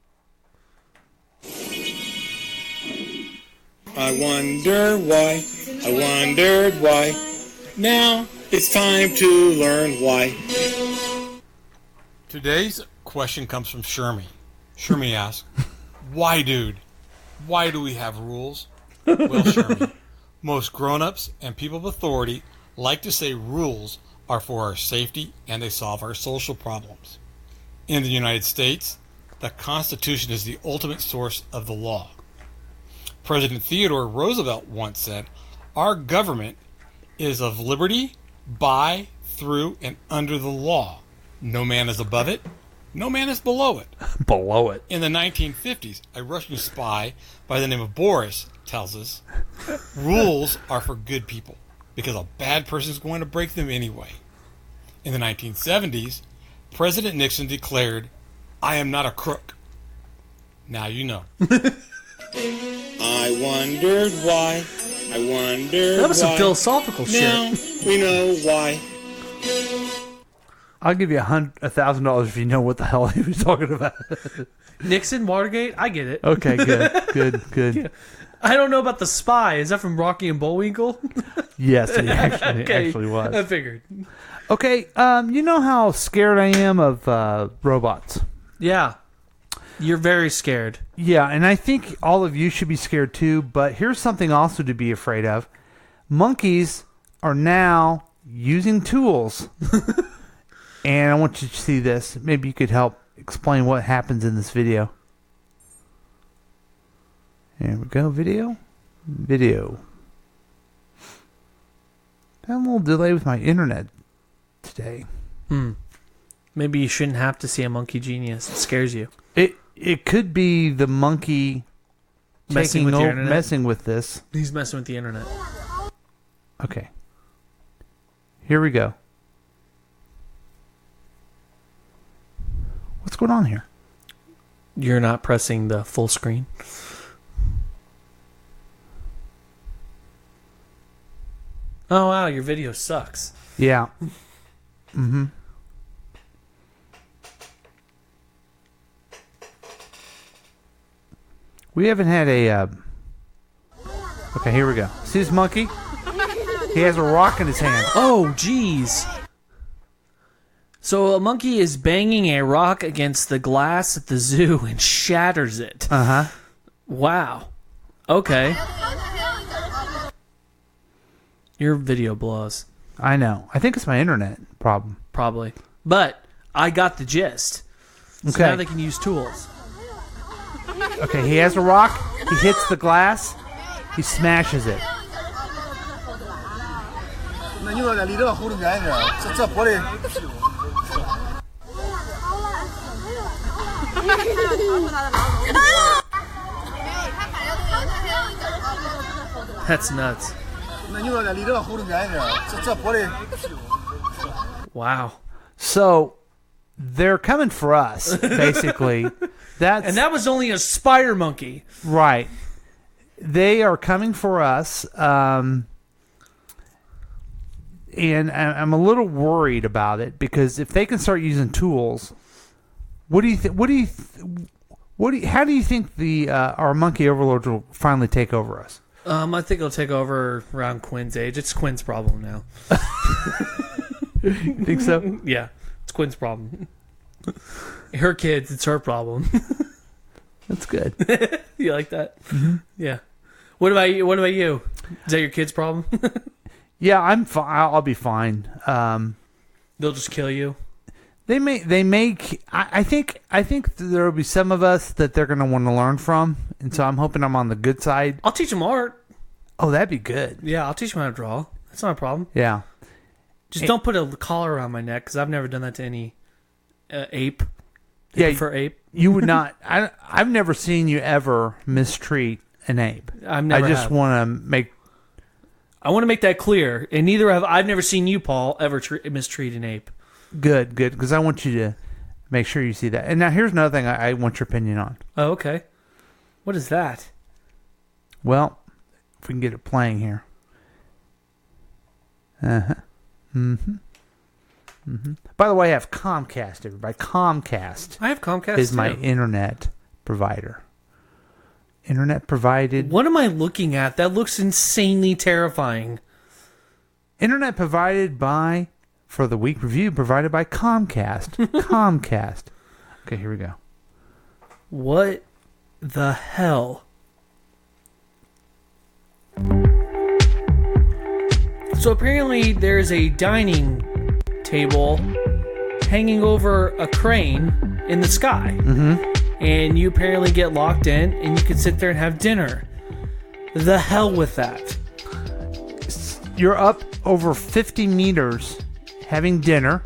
I wondered why. Now it's time to learn why. Today's question comes from Shermy. Shermy asks, why, dude? Why do we have rules? Well, Shermy, most grown-ups and people of authority like to say rules are for our safety and they solve our social problems. In the United States, the Constitution is the ultimate source of the law. President Theodore Roosevelt once said, our government is of liberty, by, through, and under the law. No man is above it. No man is below it. Below it. In the 1950s, a Russian spy by the name of Boris tells us, rules are for good people because a bad person is going to break them anyway. In the 1970s, President Nixon declared, I am not a crook. Now you know. I wondered why. That was some philosophical shit. Now we know why. I'll give you $1,000 if you know what the hell he was talking about. Nixon, Watergate, I get it. Okay, good. Yeah. I don't know about the spy. Is that from Rocky and Bullwinkle? Yes, it actually was. I figured. Okay, you know how scared I am of robots? Yeah. You're very scared. Yeah, and I think all of you should be scared too, but here's something also to be afraid of. Monkeys are now using tools. And I want you to see this. Maybe you could help explain what happens in this video. Here we go. Video. I'm a little delay with my internet today. Maybe you shouldn't have to see a monkey genius. It scares you. It could be the monkey Messing with your internet. messing with this. He's messing with the internet. Okay. Here we go. What's going on here? You're not pressing the full screen. Oh, wow, your video sucks. Yeah. Mm-hmm. We haven't had a... Okay, here we go. See this monkey? He has a rock in his hand. Oh, jeez. So a monkey is banging a rock against the glass at the zoo and shatters it. Uh-huh. Wow. Okay. Your video blows. I know. I think it's my internet problem. Probably. But I got the gist. So Okay. now they can use tools. Okay, he has a rock. He hits the glass. He smashes it. 那你说离这个喉咙远一点，这玻璃。That's nuts. 那你说离这个喉咙远一点，这玻璃。 Wow. So they're coming for us, basically. And that was only a spider monkey. Right. They are coming for us. And I'm a little worried about it because if they can start using tools, what do you think? How do you think the our monkey overlords will finally take over us? I think it'll take over around Quinn's age. It's Quinn's problem now. You think so? Yeah, it's Quinn's problem. Her kids, it's her problem. That's good. You like that? Mm-hmm. Yeah. What about you? What about you? Is that your kid's problem? Yeah, I'm fine. I'll be fine. They'll just kill you. They may. I think there will be some of us that they're going to want to learn from, and so I'm hoping I'm on the good side. I'll teach them art. Oh, that'd be good. Yeah, I'll teach them how to draw. That's not a problem. Yeah. Just don't put a collar around my neck because I've never done that to any ape. Yeah, for ape. You would not. I've never seen you ever mistreat an ape. I've never. I just have. want to make. I want to make that clear, and neither have I've never seen you, Paul, ever mistreat an ape. Good, because I want you to make sure you see that. And now here's another thing I want your opinion on. Oh, okay. What is that? Well, if we can get it playing here. Uh-huh. Mm-hmm. Mm-hmm. By the way, I have Comcast, everybody. Comcast. I have Comcast, is my too. internet provider. Internet provided. What am I looking at? That looks insanely terrifying. Internet provided by, for the week review, provided by Comcast. Comcast. Okay, here we go. What the hell? So apparently there's a dining table hanging over a crane in the sky. Mm-hmm. And you apparently get locked in and you can sit there and have dinner. The hell with that. You're up over 50 meters having dinner.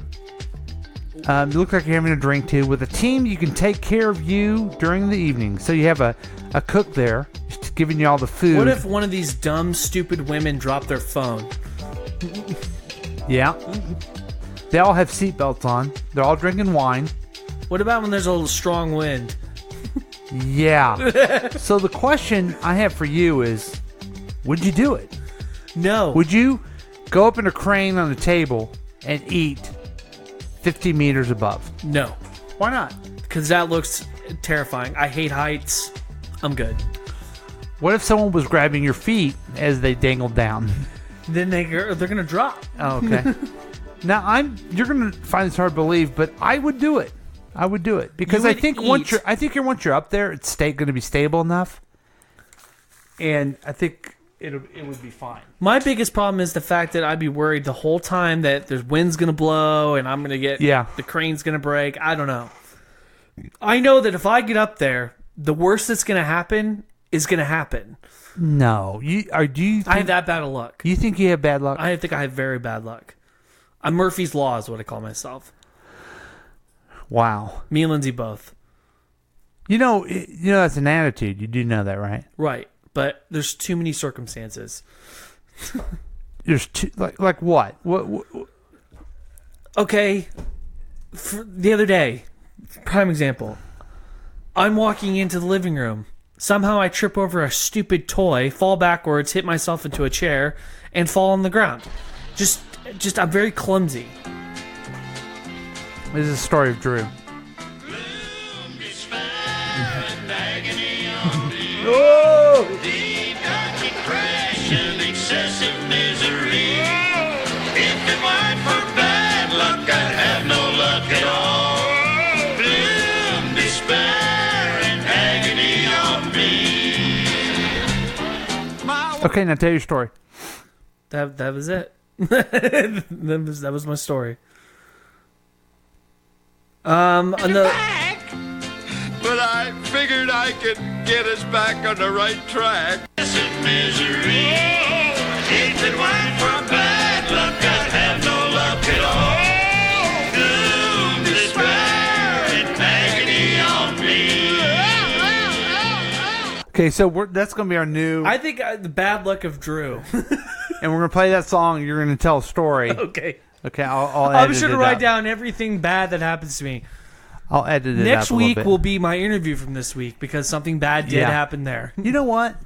You look like you're having a drink too. With a team, you can take care of you during the evening. So you have a cook there just giving you all the food. What if one of these dumb, stupid women dropped their phone? Yeah. They all have seatbelts on. They're all drinking wine. What about when there's a strong wind? Yeah. So the question I have for you is, would you do it? No. Would you go up in a crane on a table and eat 50 meters above? No. Why not? Because that looks terrifying. I hate heights. I'm good. What if someone was grabbing your feet as they dangled down? Then they're going to drop. Oh, okay. Now you're going to find this hard to believe, but I would do it. I would do it because I think once you're up there, it's going to be stable enough, and I think it would be fine. My biggest problem is the fact that I'd be worried the whole time that there's wind's going to blow and I'm going to get the crane's going to break. I don't know. I know that if I get up there, the worst that's going to happen is going to happen. No, do you? I have that bad of luck. You think you have bad luck? I think I have very bad luck. I'm Murphy's Law is what I call myself. Wow. Me and Lindsay both. You know that's an attitude. You do know that, right? Right, but there's too many circumstances. There's too like what? What Okay, the other day, prime example. I'm walking into the living room. Somehow I trip over a stupid toy, fall backwards, hit myself into a chair, and fall on the ground. Just I'm very clumsy. This is a story of Drew. Oh! Deep depression, excessive misery. If it weren't for bad luck, I'd have no luck at all. Gloom, despair, and agony on me. Okay, now tell your story. That was it. that was my story. But I figured I could get us back on the right track. Misery. If it weren't for bad luck, I'd have no luck at all. Gloom, despair, and agony on me. Okay, so that's going to be our new... I think the bad luck of Drew. And we're going to play that song, and you're going to tell a story. Okay. Okay, I'll I'm edit sure to it write out. down everything bad that happens to me. I'll edit it Next out a little week bit. will be my interview from this week because something bad did happen there. You know what?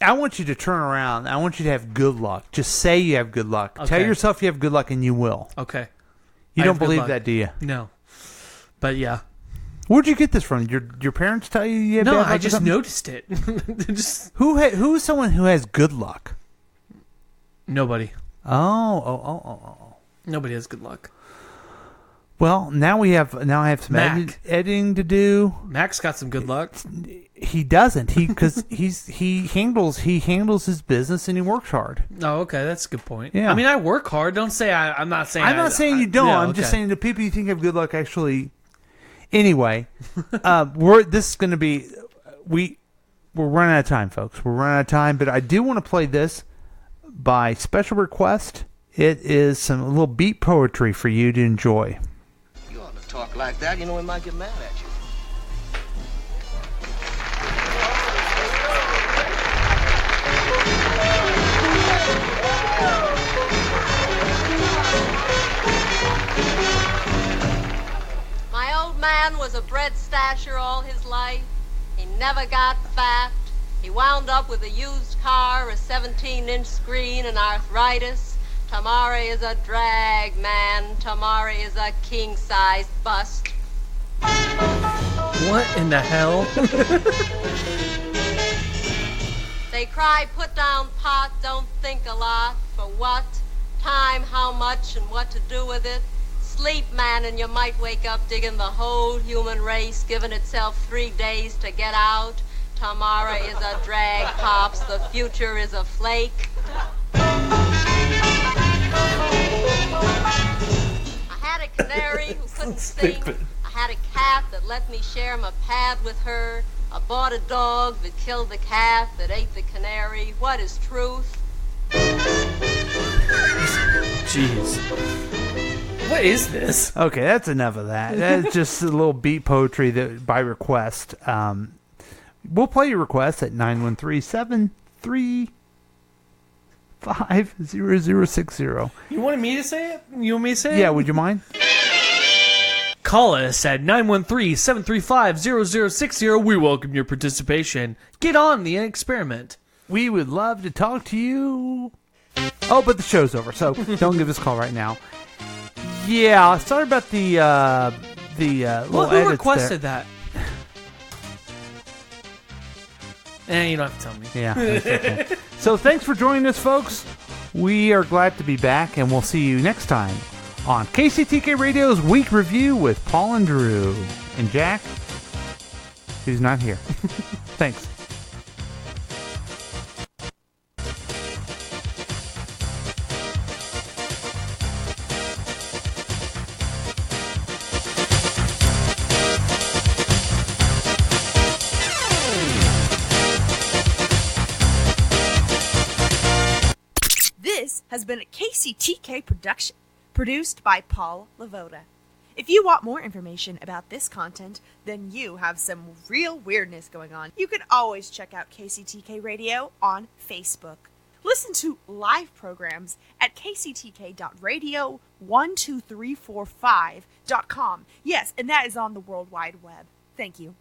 I want you to turn around. I want you to have good luck. Just say you have good luck. Tell Okay. yourself you have good luck, and you will. Okay. You I don't have good believe luck. that, do you? No. But yeah. Where'd you get this from? Your parents tell you had No, bad luck I or just something? noticed it. Who's someone who has good luck? Nobody. Oh. Nobody has good luck. Well, now I have some Mac. editing to do. Mac's got some good luck. He doesn't. Because he handles his business and he works hard. Oh, okay, that's a good point. Yeah. I mean, I work hard. Don't say I'm not saying. I'm not saying you don't. Yeah, I'm just okay. saying the people you think have good luck actually. Anyway, this is going to be we're running out of time, folks. We're running out of time, but I do want to play this by special request. It is some little beat poetry for you to enjoy. You ought to talk like that. You know we might get mad at you. My old man was a bread stasher all his life. He never got fat. He wound up with a used car, a 17-inch screen, and arthritis. Tamari is a drag, man. Tamari is a king-sized bust. What in the hell? They cry, put down pot, don't think a lot. For what? Time, how much, and what to do with it. Sleep, man, and you might wake up digging the whole human race, giving itself 3 days to get out. Tamara is a drag, Pops. The future is a flake. I had a canary who couldn't sing. I had a cat that let me share my pad with her. I bought a dog that killed the cat that ate the canary. What is truth? Jeez. What is this? Okay, that's enough of that. That's just a little beat poetry that by request. We'll play your request at 913-735-0060. You wanted me to say it? You want me to say it? Yeah, would you mind? Call us at 913-735-0060. We welcome your participation. Get on the experiment. We would love to talk to you. Oh, but the show's over, so don't give us a call right now. Yeah, sorry about the little Who edits requested there. that? You don't have to tell me. Yeah. That's okay. So thanks for joining us, folks. We are glad to be back, and we'll see you next time on KCTK Radio's Week Review with Paul and Drew. And Jack, who's not here. Thanks. This has been a KCTK production, produced by Paul Lavoda. If you want more information about this content, then you have some real weirdness going on. You can always check out KCTK Radio on Facebook. Listen to live programs at kctk.radio12345.com. Yes, and that is on the World Wide Web. Thank you.